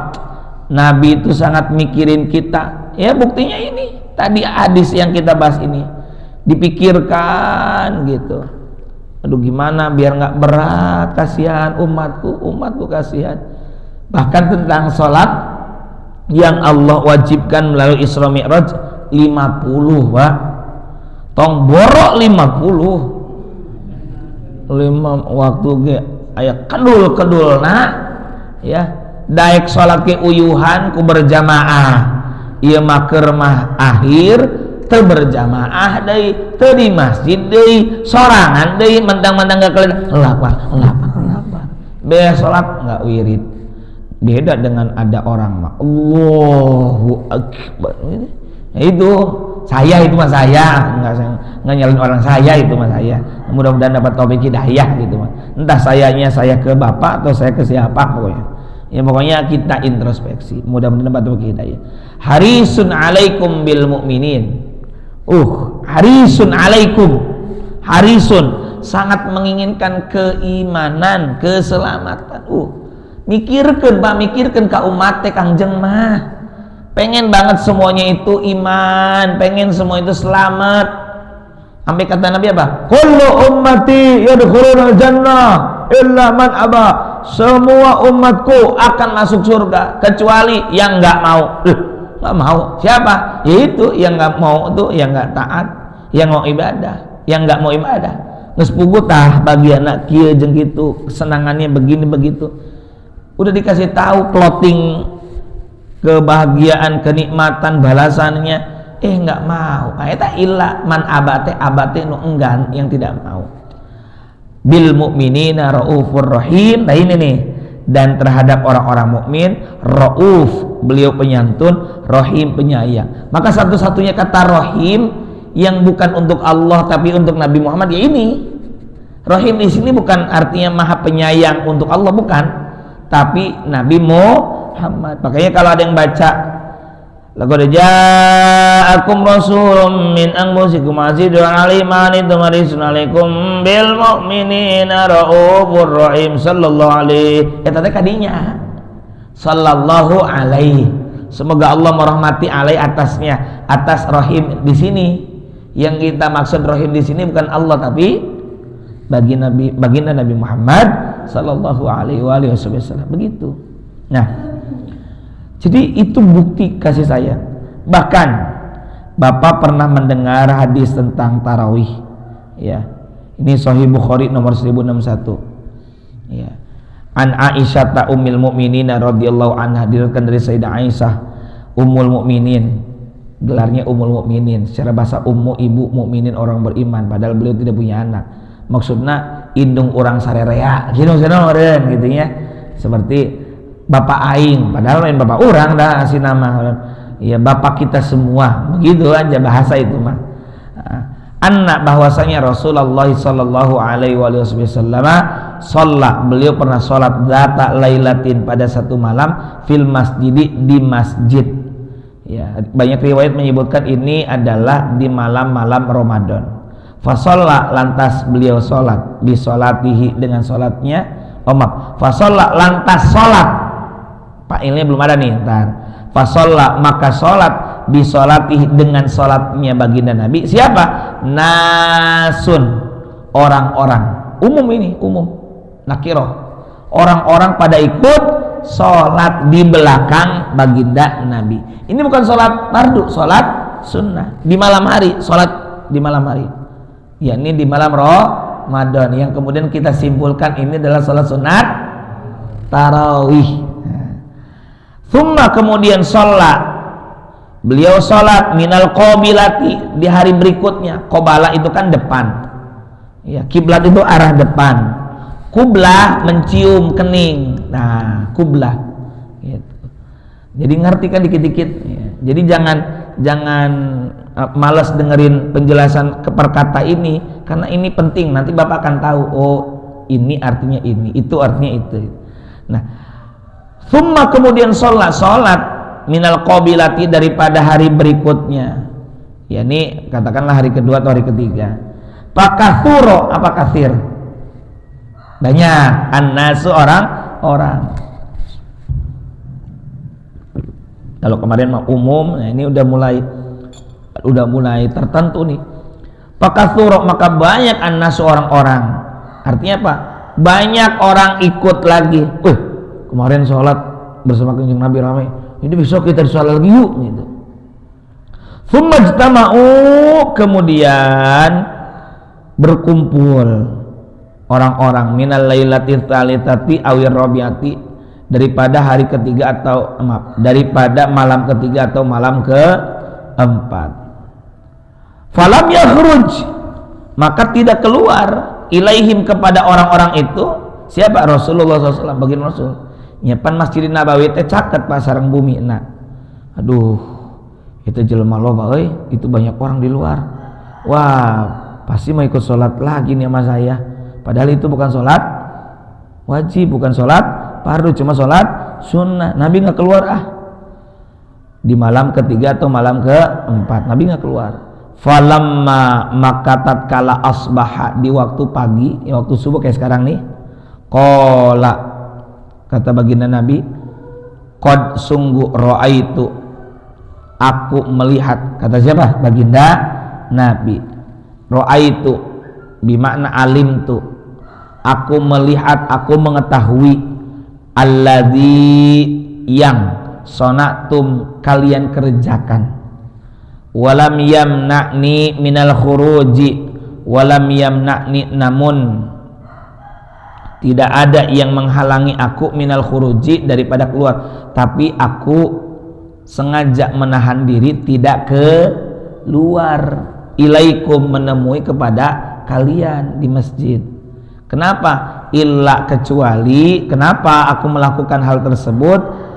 Nabi itu sangat mikirin kita. Ya, buktinya ini tadi hadis yang kita bahas ini, dipikirkan gitu. Aduh, gimana biar nggak berat, kasihan umatku kasihan. Bahkan tentang sholat yang Allah wajibkan melalui Isra Mi'raj 50, Pak. Tong borok 50 waktu ge aya kedul nah ya, daek sholat ke uyuhan ku berjamaah, ieu mah keur mah akhir teu berjamaah deui, teu di masjid deui, sorangan deui, mentang-mentang gak kalian Allahu Akbar. Beres salat enggak wirid. Beda dengan ada orang mah Allahu Akbar. Itu saya, itu mah saya, enggak nyalin orang saya, itu mah saya. Mudah-mudahan dapat taufik hidayah gitu mah. Entah sayanya saya ke bapak atau saya ke siapa pokoknya. Ya pokoknya kita introspeksi. Mudah-mudahan dapat taufik hidayah. Harisun alaikum bil mu'minin. Harisun alaikum, harisun sangat menginginkan keimanan, keselamatan. Mikirkan Pak, mikirkan ka umat teh Kangjeng mah pengen banget semuanya itu iman, pengen semua itu selamat. Sampai kata Nabi apa? Kullu ummati yadkhuluna jannah illa man aba. Semua umatku akan masuk surga kecuali yang enggak mau. Nggak mau. Siapa? Yaitu yang nggak mau, tuh yang nggak taat, yang mau ibadah, yang nggak mau ibadah. Geus puguh tah bagi anak kieu jeung kitu, kesenangannya begini begitu. Udah dikasih tahu clothing kebahagiaan, kenikmatan, balasannya, nggak mau. Eta illa man abate nu enggan, yang tidak mau. Bil mu'minina raufur rahim. Nah ini nih, dan terhadap orang-orang mukmin rauf, beliau penyantun, rahim penyayang. Maka satu-satunya kata rahim yang bukan untuk Allah tapi untuk Nabi Muhammad ya ini. Rahim di sini bukan artinya maha penyayang untuk Allah, bukan, tapi Nabi Muhammad. Makanya kalau ada yang baca laqad ja'akum rasulun min anfusikum azizun 'alaihi ma 'anittum harisun 'alaikum bil mu'minina raufur rahim sallallahu alaihi. Eta teh kadinya sallallahu alaihi. Semoga Allah merahmati alaihi atasnya, atas rahim di sini. Yang kita maksud rahim di sini bukan Allah tapi baginda Nabi Muhammad sallallahu alaihi wasallam. Begitu. Nah, jadi itu bukti kasih sayang. Bahkan Bapak pernah mendengar hadis tentang tarawih, ya. Ini Sahih Bukhari nomor 1061. Ya. An Aisyah ummul mukminin radhiyallahu anha, diriwayatkan dari Sayyidah Aisyah ummul mukminin. Gelarnya ummul mukminin, secara bahasa ummu, ibu mukminin, orang beriman, padahal beliau tidak punya anak. Maksudnya indung orang sarerea, gitu ya. Seperti bapak aing, padahal lain bapak orang dah asli nama. Ya bapak kita semua, begitu aja bahasa itu mah. Anak bahwasanya Rasulullah sallallahu alaihi wasallam sholat, beliau pernah sholat zata lailatin, pada satu malam, fil masjidi, di masjid. Ya, banyak riwayat menyebutkan ini adalah di malam-malam Ramadan. Fasalla lantas beliau sholat, bisolatihi dengan sholatnya. Fasalla lantas sholat. Fa'ilnya belum ada nih, ntar. Fasalla maka sholat, bisolatihi dengan sholatnya baginda Nabi. Siapa? Nasun, orang-orang. Umum ini, umum. Nakiroh. Orang-orang pada ikut sholat di belakang baginda Nabi. Ini bukan sholat fardu, sholat sunnah di malam hari, sholat di malam hari. Ya, ini di malam Ramadan yang kemudian kita simpulkan ini adalah sholat sunat tarawih. Thumma kemudian sholat, beliau sholat minal qabilati di hari berikutnya. Qobala itu kan depan. Ya, kiblat itu arah depan. Kublah mencium kening. Nah, kublah. Gitu. Jadi ngerti kan dikit-dikit. Ya. Jadi jangan malas dengerin penjelasan perkata ini karena ini penting. Nanti Bapak akan tahu, oh ini artinya ini, itu artinya itu. Nah, summa kemudian sholat minal qabilati daripada hari berikutnya. Ya, ini katakanlah hari kedua atau hari ketiga. Pakathuro apa kathir? Banyak. Annasu orang. Kalau kemarin mah umum, nah ini udah mulai tertentu nih. Pakathuro maka banyak annasu orang-orang. Artinya apa? Banyak orang ikut lagi. Kemarin sholat bersama kanjeng Nabi ramai. Ini besok kita sholat lagi yuk gitu. Tsumma ijtama'u kemudian berkumpul orang-orang minal lailatil tsalitsati awir rabiati daripada hari ketiga atau daripada malam ketiga atau malam keempat. Falam yakhruj maka tidak keluar ilaihim kepada orang-orang itu siapa? Rasulullah SAW baginda Rasul. Nyepan Masjidin Nabawi teh caket Pak sareng bumi. Nah, aduh itu jelema loba euy, itu banyak orang di luar. Wah, pasti mau ikut sholat lagi nih sama saya. Padahal itu bukan sholat wajib, bukan sholat fardu, cuma sholat sunnah. Nabi nggak keluar di malam ketiga atau malam keempat. Nabi nggak keluar. Falamma maka tatkala asbaha di waktu pagi, waktu subuh kayak sekarang nih. Qala kata baginda Nabi, qad sungguh ra'aitu aku melihat. Kata siapa? Baginda Nabi. Ra'aitu bimakna alimtu. Aku melihat, aku mengetahui alladzi yang sonatum kalian kerjakan. Walam yamna'ni minal khuruji, walam yamna'ni namun tidak ada yang menghalangi aku minal khuruji daripada keluar, tapi aku sengaja menahan diri tidak keluar ilaikum menemui kepada kalian di masjid. Kenapa? Illa kecuali kenapa aku melakukan hal tersebut?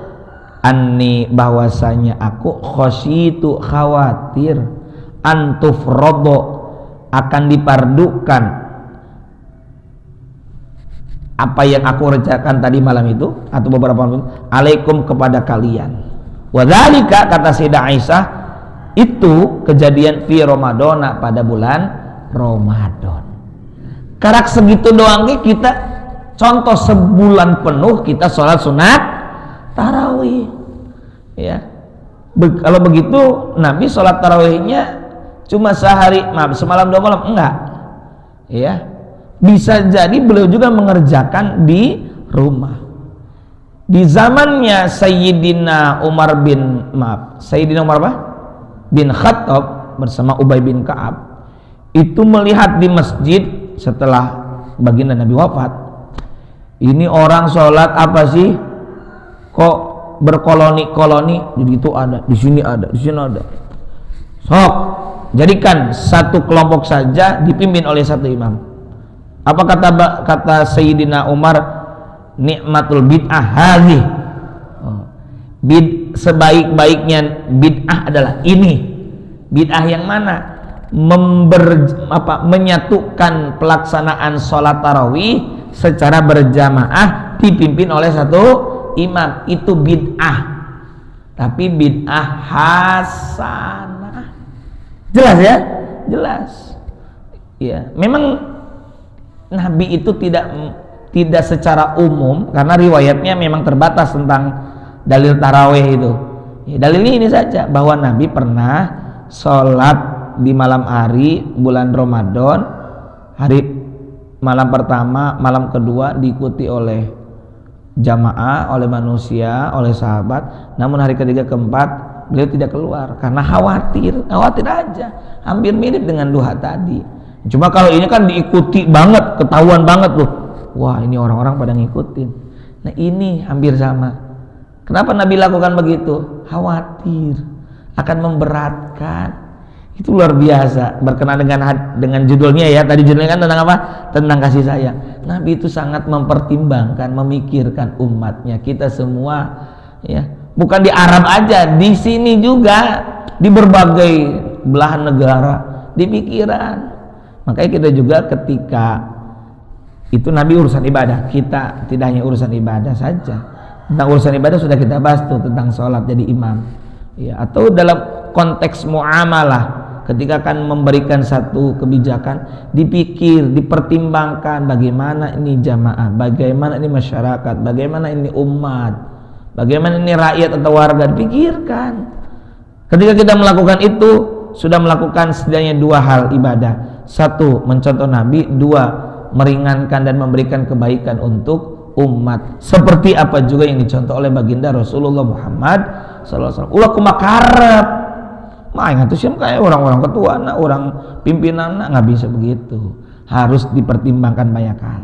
Anni bahwasanya aku khosyitu khawatir antufrodo akan dipardukan apa yang aku rencanakan tadi malam itu atau beberapa malam itu alaikum kepada kalian. Wadzalika kata Sayyidah Aisyah itu kejadian fi Ramadana pada bulan Ramadan. Karak segitu doang kita contoh sebulan penuh kita sholat sunat tarawih ya. Kalau begitu Nabi sholat tarawihnya cuma sehari, semalam dua malam enggak ya. Bisa jadi beliau juga mengerjakan di rumah. Di zamannya Sayyidina Umar bin Khattab bersama Ubay bin Ka'ab itu melihat di masjid setelah baginda Nabi wafat, ini orang sholat apa sih kok berkoloni-koloni, jadi itu ada, di sini ada, di sini ada. Sok jadikan satu kelompok saja dipimpin oleh satu imam. Apa kata Sayyidina Umar? Nikmatul bid'ah hadhi. Sebaik-baiknya bid'ah adalah ini. Bid'ah yang mana? Menyatukan pelaksanaan sholat tarawih secara berjamaah dipimpin oleh satu imam. Itu bid'ah. Tapi bid'ah hasanah. Jelas ya? Jelas. Ya, memang Nabi itu tidak secara umum, karena riwayatnya memang terbatas tentang dalil tarawih itu. Ya, dalilnya ini saja, bahwa Nabi pernah sholat di malam hari bulan Ramadan, hari malam pertama, malam kedua diikuti oleh jamaah, oleh manusia, oleh sahabat. Namun hari ketiga keempat beliau tidak keluar karena khawatir aja, hampir mirip dengan duha tadi. Cuma kalau ini kan diikuti banget, ketahuan banget loh, wah ini orang-orang pada ngikutin. Nah ini hampir sama. Kenapa Nabi lakukan begitu? Khawatir akan memberatkan. Itu luar biasa, berkenaan dengan judulnya ya. Tadi judulnya kan tentang apa? Tentang kasih sayang. Nabi itu sangat mempertimbangkan, memikirkan umatnya, kita semua ya. Bukan di Arab aja, di sini juga, di berbagai belahan negara, di pikiran. Makanya kita juga ketika itu Nabi urusan ibadah, kita tidak hanya urusan ibadah saja. Tentang urusan ibadah sudah kita bahas tuh, tentang sholat jadi imam ya, atau dalam konteks muamalah, ketika akan memberikan satu kebijakan, dipikir, dipertimbangkan bagaimana ini jamaah, bagaimana ini masyarakat, bagaimana ini umat, bagaimana ini rakyat atau warga, dipikirkan. Ketika kita melakukan itu, sudah melakukan setidaknya dua hal ibadah. Satu, mencontoh Nabi. Dua, meringankan dan memberikan kebaikan untuk umat, seperti apa juga yang dicontoh oleh baginda Rasulullah Muhammad SAW. Ulah kumakarep main itu siapa kayak orang-orang ketua, orang pimpinan, nggak bisa begitu. Harus dipertimbangkan banyak hal.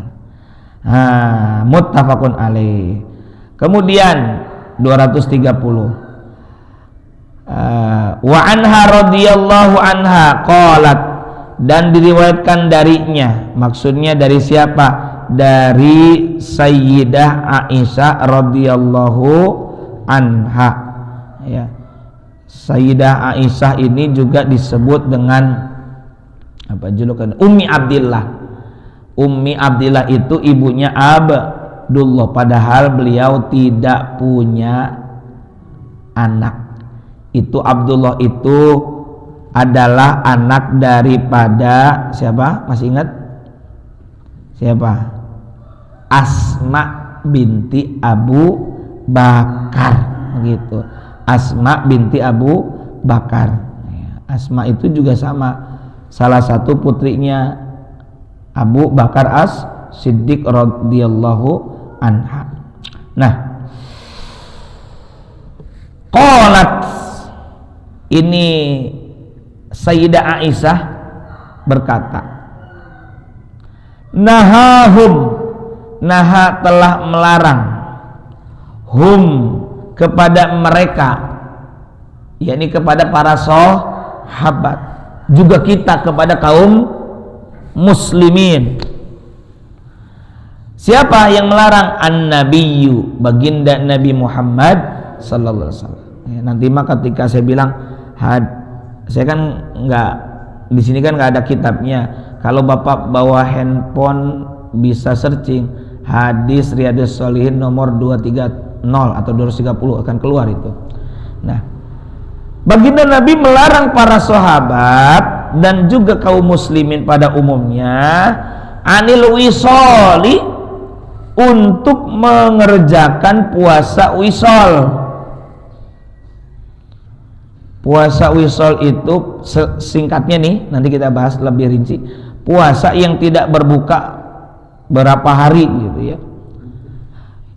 Muttafaqun alaih. Kemudian 230. Wa anha radhiyallahu anha qalat, dan diriwayatkan darinya, maksudnya dari siapa? Dari Sayyidah Aisyah radhiyallahu anha ya. Sayyidah Aisyah ini juga disebut dengan apa julukan? Ummi Abdillah. Ummi Abdillah itu ibunya Abdullah, padahal beliau tidak punya anak. Itu Abdullah itu adalah anak daripada siapa? Masih ingat? Siapa? Asma binti Abu Bakar, gitu. Asma binti Abu Bakar. Asma itu juga sama, salah satu putrinya Abu Bakar As-Siddiq radhiyallahu anha. Nah, qalat, ini Sayyidah Aisyah berkata, naha telah melarang, hum kepada mereka, yakni kepada para sahabat, juga kita kepada kaum muslimin. Siapa yang melarang? An-Nabiyyu, baginda Nabi Muhammad sallallahu alaihi wasallam. Nanti mah ketika saya bilang saya kan nggak di sini kan nggak ada kitabnya. Kalau Bapak bawa handphone bisa searching hadis Riyadhus Shalihin nomor 230 atau 230 akan keluar itu. Nah, baginda Nabi melarang para sahabat dan juga kaum muslimin pada umumnya anil wisoli, untuk mengerjakan puasa wisol. Puasa wisol itu singkatnya nih, nanti kita bahas lebih rinci. Puasa yang tidak berbuka berapa hari gitu ya.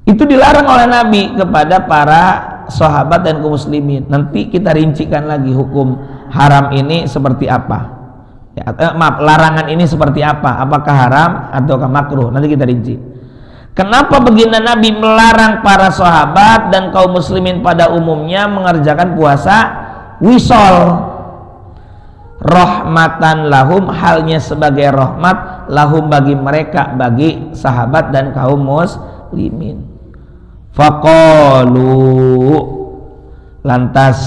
Itu dilarang oleh Nabi kepada para sahabat dan kaum muslimin. Nanti kita rincikan lagi hukum haram ini seperti apa. Ya, larangan ini seperti apa? Apakah haram ataukah makruh? Nanti kita rinci. Kenapa baginda Nabi melarang para sahabat dan kaum muslimin pada umumnya mengerjakan puasa wisol? Rahmatan lahum, halnya sebagai rahmat, lahum bagi mereka, bagi sahabat dan kaum muslimin. Faqalu, lantas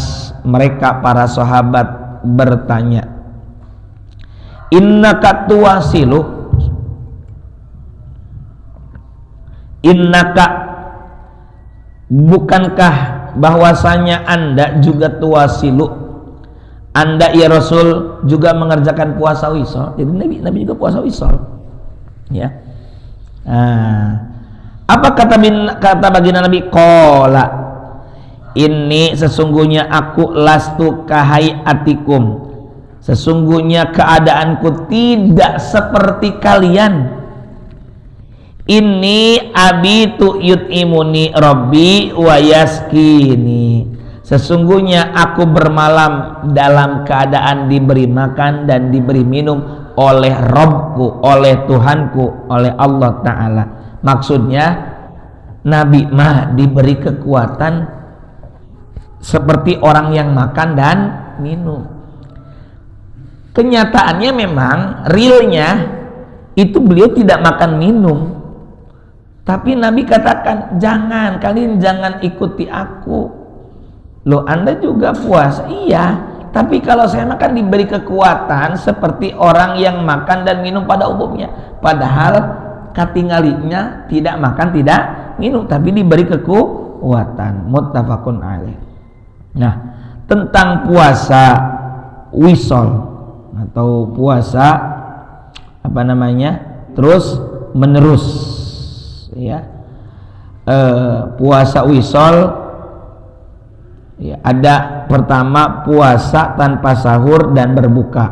mereka para sahabat bertanya, innaka tuwasilu, innaka, bukankah bahwasanya anda juga tuwasilu Anda ya Rasul juga mengerjakan puasa wisol. Jadi Nabi juga puasa wisol. Ya. Apa kata baginda Nabi? Qala, ini sesungguhnya aku lastu kahayatikum. Sesungguhnya keadaanku tidak seperti kalian. Inni abitu yut'imuni rabbi wa yaskini. Sesungguhnya aku bermalam dalam keadaan diberi makan dan diberi minum oleh Rabbku, oleh Tuhanku, oleh Allah Ta'ala. Maksudnya Nabi mah diberi kekuatan seperti orang yang makan dan minum. Kenyataannya memang realnya itu beliau tidak makan minum. Tapi Nabi katakan, kalian jangan ikuti aku. Loh, Anda juga puasa? Iya, tapi kalau saya makan diberi kekuatan seperti orang yang makan dan minum pada umumnya. Padahal katinggalinya tidak makan, tidak minum, tapi diberi kekuatan. Muttafaqun alaih. Nah, tentang puasa wisol atau puasa terus menerus, ya, puasa wisol. Ya, ada pertama puasa tanpa sahur dan berbuka.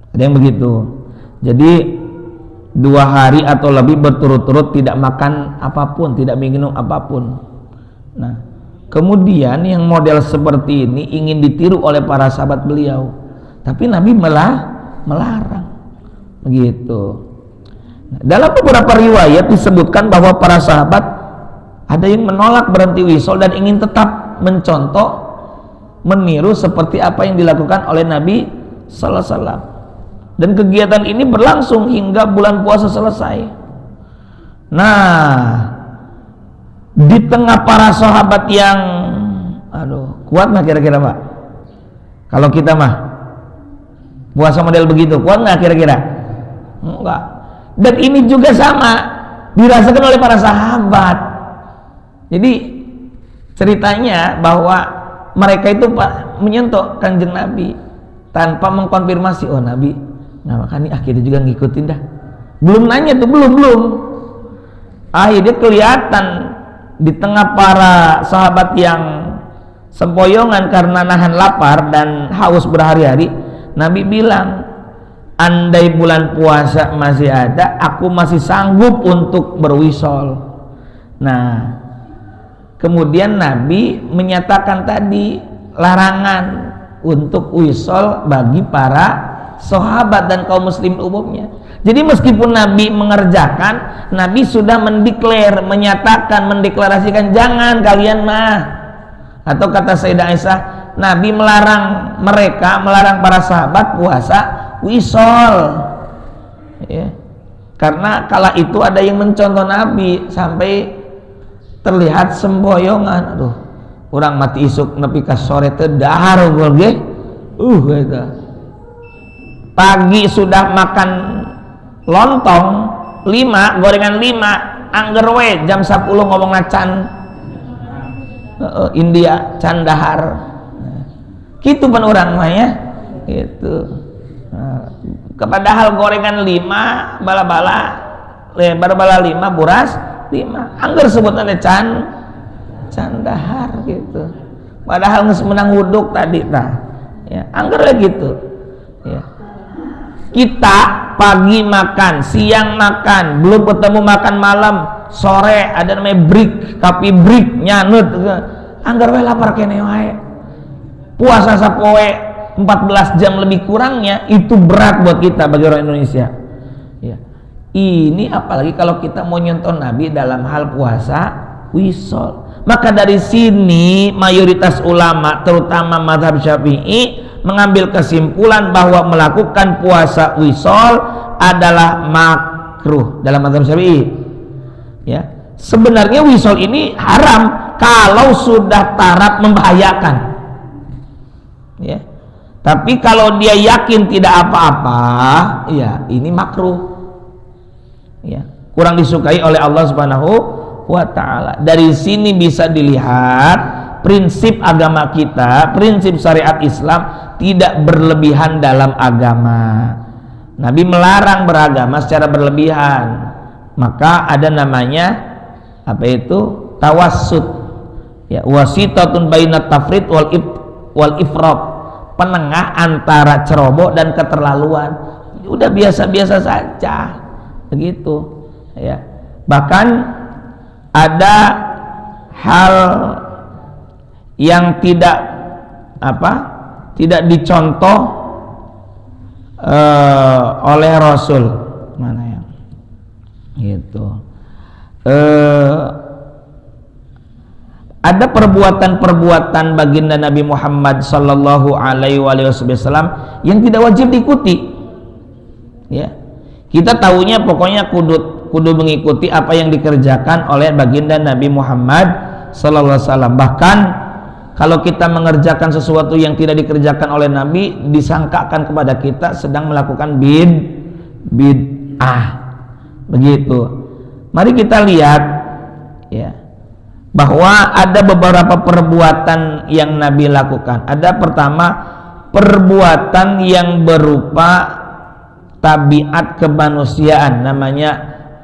Ada yang begitu. Jadi 2 hari atau lebih berturut-turut tidak makan apapun, tidak minum apapun. Nah, kemudian yang model seperti ini ingin ditiru oleh para sahabat beliau, tapi Nabi melarang. Begitu. Nah, dalam beberapa riwayat disebutkan bahwa para sahabat ada yang menolak berhenti wisol dan ingin tetap mencontoh, meniru seperti apa yang dilakukan oleh Nabi sallallahu alaihi wasallam. Dan kegiatan ini berlangsung hingga bulan puasa selesai. Nah, di tengah para sahabat yang kuat nggak kira-kira Pak? Kalau kita mah puasa model begitu, kuat nggak kira-kira? Enggak. Dan ini juga sama dirasakan oleh para sahabat. Jadi ceritanya bahwa mereka itu menyentuh kanjeng Nabi tanpa mengkonfirmasi, oh Nabi nggak makan nih, akhirnya juga ngikutin dah. Belum nanya tuh, belum. Akhirnya kelihatan di tengah para sahabat yang sempoyongan karena nahan lapar dan haus berhari-hari, Nabi bilang, andai bulan puasa masih ada, aku masih sanggup untuk berwisol. Nah, kemudian Nabi menyatakan tadi larangan untuk wisol bagi para sahabat dan kaum muslim umumnya. Jadi meskipun Nabi mengerjakan, Nabi sudah menyatakan, mendeklarasikan, jangan kalian mah. Atau kata Sayyidah Aisyah, Nabi melarang para sahabat puasa wisol, ya. Karena kala itu ada yang mencontoh Nabi sampai terlihat semboyongan. Aduh, orang mati isuk nepi ka sore teh dahar unggul ge. Eta. Pagi sudah makan lontong 5, gorengan 5, angger we jam 10 ngomongna can India can dahar. Kitu pan urang mah ya. Gitu. Padahal gorengan 5 bala-bala 5 buras 5 angger sebutnya can dahar gitu. Padahal geus menang wuduk tadi ya, angger gitu ya. Kita pagi makan, siang makan, belum ketemu makan malam, sore ada namanya break, tapi break nyanut angger we lapar kene wae. Puasa sapoe 14 jam lebih kurangnya itu berat buat kita bagi orang Indonesia ya. Ini apalagi kalau kita mau nyontoh Nabi dalam hal puasa wisol. Maka dari sini mayoritas ulama terutama mazhab Syafi'i mengambil kesimpulan bahwa melakukan puasa wisol adalah makruh dalam mazhab Syafi'i ya. Sebenarnya wisol ini haram kalau sudah taraf membahayakan ya. Tapi kalau dia yakin tidak apa-apa, ya ini makruh. Ya, kurang disukai oleh Allah Subhanahu wa taala. Dari sini bisa dilihat prinsip agama kita, prinsip syariat Islam tidak berlebihan dalam agama. Nabi melarang beragama secara berlebihan. Maka ada namanya apa itu? Tawassut. Ya, wasitatun bainat tafrid wal ifrat. Penengah antara ceroboh dan keterlaluan. Udah biasa-biasa saja. Begitu. Ya. Bahkan ada hal yang tidak dicontoh oleh Rasul. Mana yang gitu? Ada perbuatan-perbuatan baginda Nabi Muhammad sallallahu alaihi wasallam yang tidak wajib diikuti. Ya. Kita tahunya pokoknya kudu mengikuti apa yang dikerjakan oleh baginda Nabi Muhammad sallallahu alaihi wasallam. Bahkan kalau kita mengerjakan sesuatu yang tidak dikerjakan oleh Nabi, disangkakan kepada kita sedang melakukan bid'ah. Begitu. Mari kita lihat ya, bahwa ada beberapa perbuatan yang Nabi lakukan. Ada pertama, perbuatan yang berupa tabiat kemanusiaan, namanya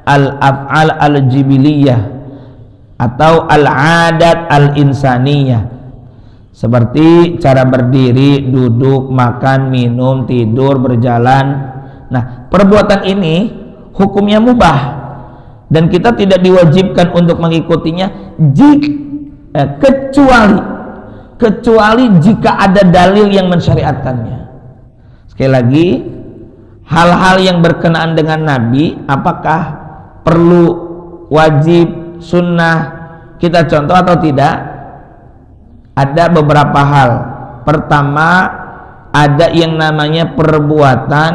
al-af'al al-jibiliyah atau al-adat al-insaniyah, seperti cara berdiri, duduk, makan, minum, tidur, berjalan. Nah, perbuatan ini hukumnya mubah dan kita tidak diwajibkan untuk mengikutinya kecuali jika ada dalil yang mensyariatkannya. Sekali lagi, hal-hal yang berkenaan dengan Nabi, apakah perlu, wajib, sunnah kita contoh atau tidak? Ada beberapa hal. Pertama, ada yang namanya perbuatan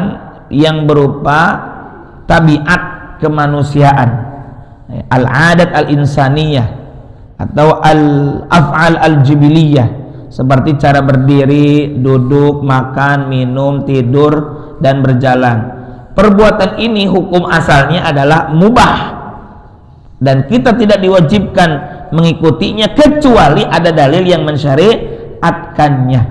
yang berupa tabiat kemanusiaan, al-adat al-insaniyah atau al-af'al al-jibiliyah, seperti cara berdiri, duduk, makan, minum, tidur, dan berjalan. Perbuatan ini hukum asalnya adalah mubah dan kita tidak diwajibkan mengikutinya kecuali ada dalil yang mensyariatkannya.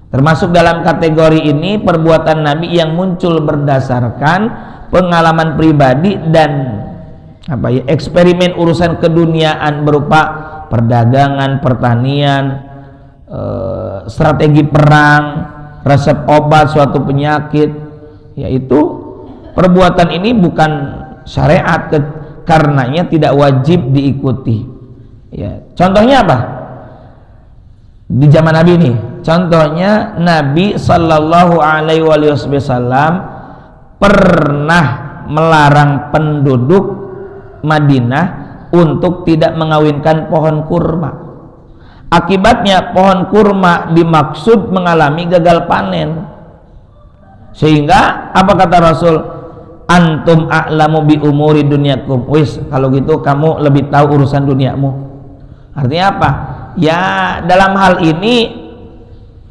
Termasuk dalam kategori ini perbuatan Nabi yang muncul berdasarkan pengalaman pribadi dan eksperimen urusan keduniaan berupa perdagangan, pertanian, strategi perang, resep obat suatu penyakit. Yaitu perbuatan ini bukan syariat, karenanya tidak wajib diikuti. Ya, contohnya apa? Di zaman Nabi ini, contohnya Nabi sallallahu alaihi wasallam pernah melarang penduduk Madinah untuk tidak mengawinkan pohon kurma. Akibatnya pohon kurma dimaksud mengalami gagal panen. Sehingga apa kata Rasul? Antum a'lamu bi umuri dunyakum. Wis, kalau gitu kamu lebih tahu urusan duniamu. Artinya apa? Ya, dalam hal ini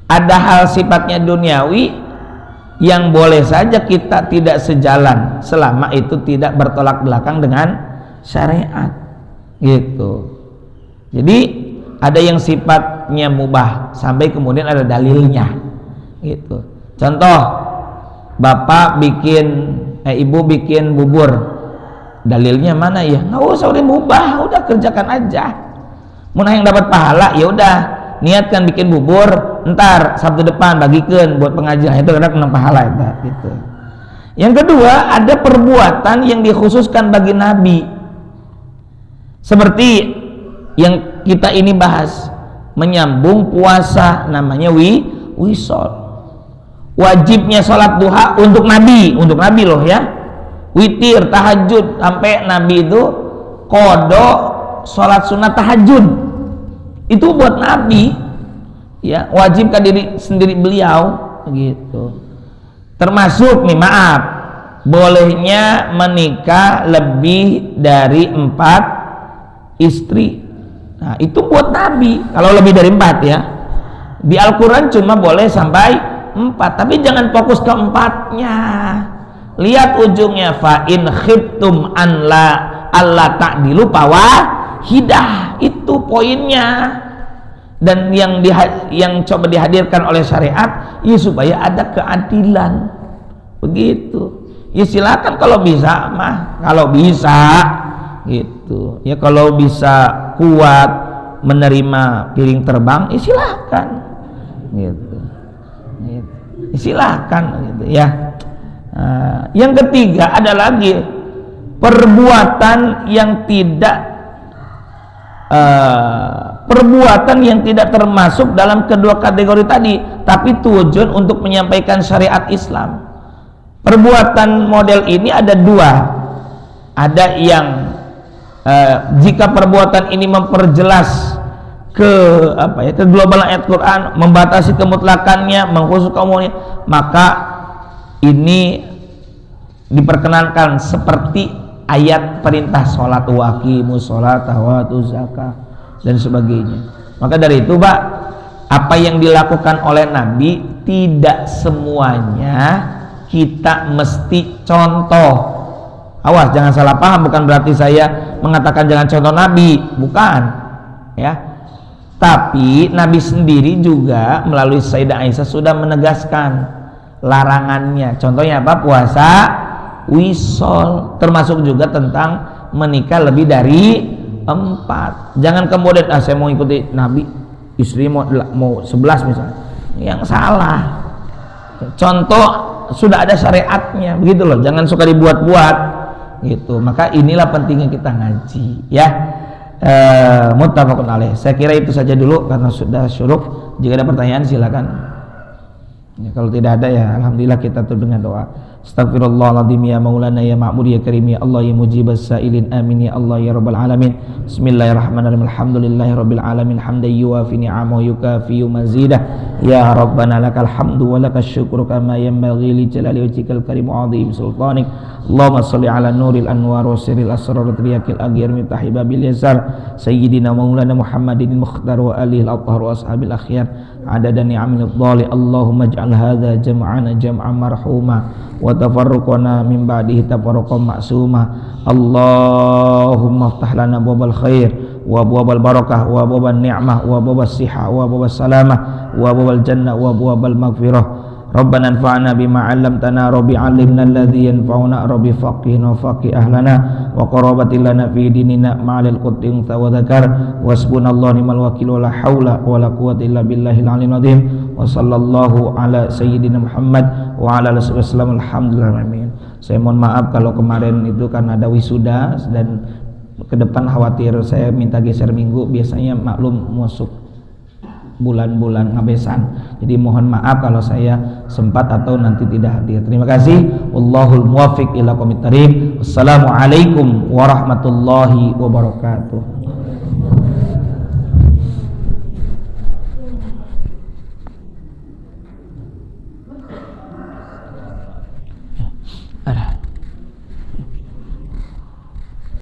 ada hal sifatnya duniawi yang boleh saja kita tidak sejalan selama itu tidak bertolak belakang dengan syariat. Gitu. Jadi ada yang sifatnya mubah sampai kemudian ada dalilnya. Gitu. Contoh, bapak ibu bikin bubur, dalilnya mana ya? Nggak usah, udah mubah, udah kerjakan aja. Mun yang dapat pahala ya udah niatkan bikin bubur, ntar Sabtu depan bagikan buat pengajian, itu ada kena pahala gitu. Yang kedua, ada perbuatan yang dikhususkan bagi Nabi, seperti yang kita ini bahas, menyambung puasa, namanya wisol. Wajibnya sholat duha untuk Nabi loh ya, witir, tahajud, sampai Nabi itu kodok sholat sunat tahajud itu buat Nabi ya, wajibkan diri sendiri beliau gitu. Termasuk nih, maaf, bolehnya menikah lebih dari 4 istri. Nah, itu buat Nabi kalau lebih dari 4 ya. Di Al-Quran cuma boleh sampai 4, tapi jangan fokus ke 4-nya. Lihat ujungnya, fa in khiftum an alla ta'dilu fawahidah. Itu poinnya. dan yang coba dihadirkan oleh syariat ya supaya ada keadilan begitu. Ya silakan kalau bisa mah, kalau bisa gitu ya, kalau bisa kuat menerima piring terbang ya silakan gitu, ya, silakan gitu ya. Yang ketiga ada lagi perbuatan yang tidak termasuk dalam kedua kategori tadi, tapi tujuan untuk menyampaikan syariat Islam. Perbuatan model ini ada dua. Ada yang jika perbuatan ini memperjelas keglobal ayat Quran, membatasi kemutlakannya, mengkhususkan umumnya, maka ini diperkenankan seperti ayat perintah sholat, waqimus sholat wa atuz zakah dan sebagainya. Maka dari itu Pak, apa yang dilakukan oleh Nabi tidak semuanya kita mesti contoh. Awas jangan salah paham, bukan berarti saya mengatakan jangan contoh Nabi, bukan ya. Tapi Nabi sendiri juga melalui Sayyidah Aisyah sudah menegaskan larangannya. Contohnya apa? Puasa wisol, termasuk juga tentang menikah lebih dari 4. Jangan kemudian saya mau ikuti Nabi, istri mau 11 misalnya, yang salah. Contoh sudah ada syariatnya, begitu loh, jangan suka dibuat-buat gitu. Maka inilah pentingnya kita ngaji ya. Muttafaqun alaih. Saya kira itu saja dulu karena sudah syuruk. Jika ada pertanyaan silakan ya, kalau tidak ada ya alhamdulillah kita tutup dengan doa. Astaghfirullahaladzim ya maulana ya ma'bud ya karim ya Allah ya mujibas sa'ilin amin ya Allah ya rabbal alamin. Bismillahirrahmanirrahim. Alhamdulillahi rabbil alamin hamdan yuwafi ni'amahu yukafi mazidah. Ya rabbana lakal hamdu wa lakas syukru kama yanbaghi li jalali wajhikal karim wa 'azimi sultanik. Allahumma shalli ala nuril anwar wa sirril asrar wa triyakil aghir miftahi babil yasar sayyidina maulana Muhammadin mukhtar wa alihi al-athhar wa ashabil akhyar adada ni'amil dhali. Allahumma ij'al hadza jam'ana jam'an marhuma wa tafarruqana min ba'dihi tafarruqan ma'suma. Allahumma iftah lana abwabal khair wa abwabal barakah wa abwabal ni'mah wa abwabas sihah wa abwabas salamah wa abwabal jannah wa abwabal maghfirah. Rabbana anfa'na bima 'allamtana rabbi 'allimna alladhi yanfa'una rabbi faqihna wa faqih ahlana wa qarabatil lana fi dinina ma'al quttin wa dzakar wasbunallahu ni'mal wakil wa la haula wa la quwwata illa billahil 'aliyyil 'azim wa sallallahu ala sayyidina Muhammad wa ala alihi wasallam. Alhamdulillah amin. Saya mohon maaf kalau kemarin itu karena ada wisuda dan ke depan khawatir saya minta geser minggu, biasanya maklum masuk bulan-bulan ngabesan. Jadi mohon maaf kalau saya sempat atau nanti tidak hadir. Terima kasih. Wallahul muwaffiq ila aqwamit thariq. Wassalamualaikum warahmatullahi wabarakatuh. Ada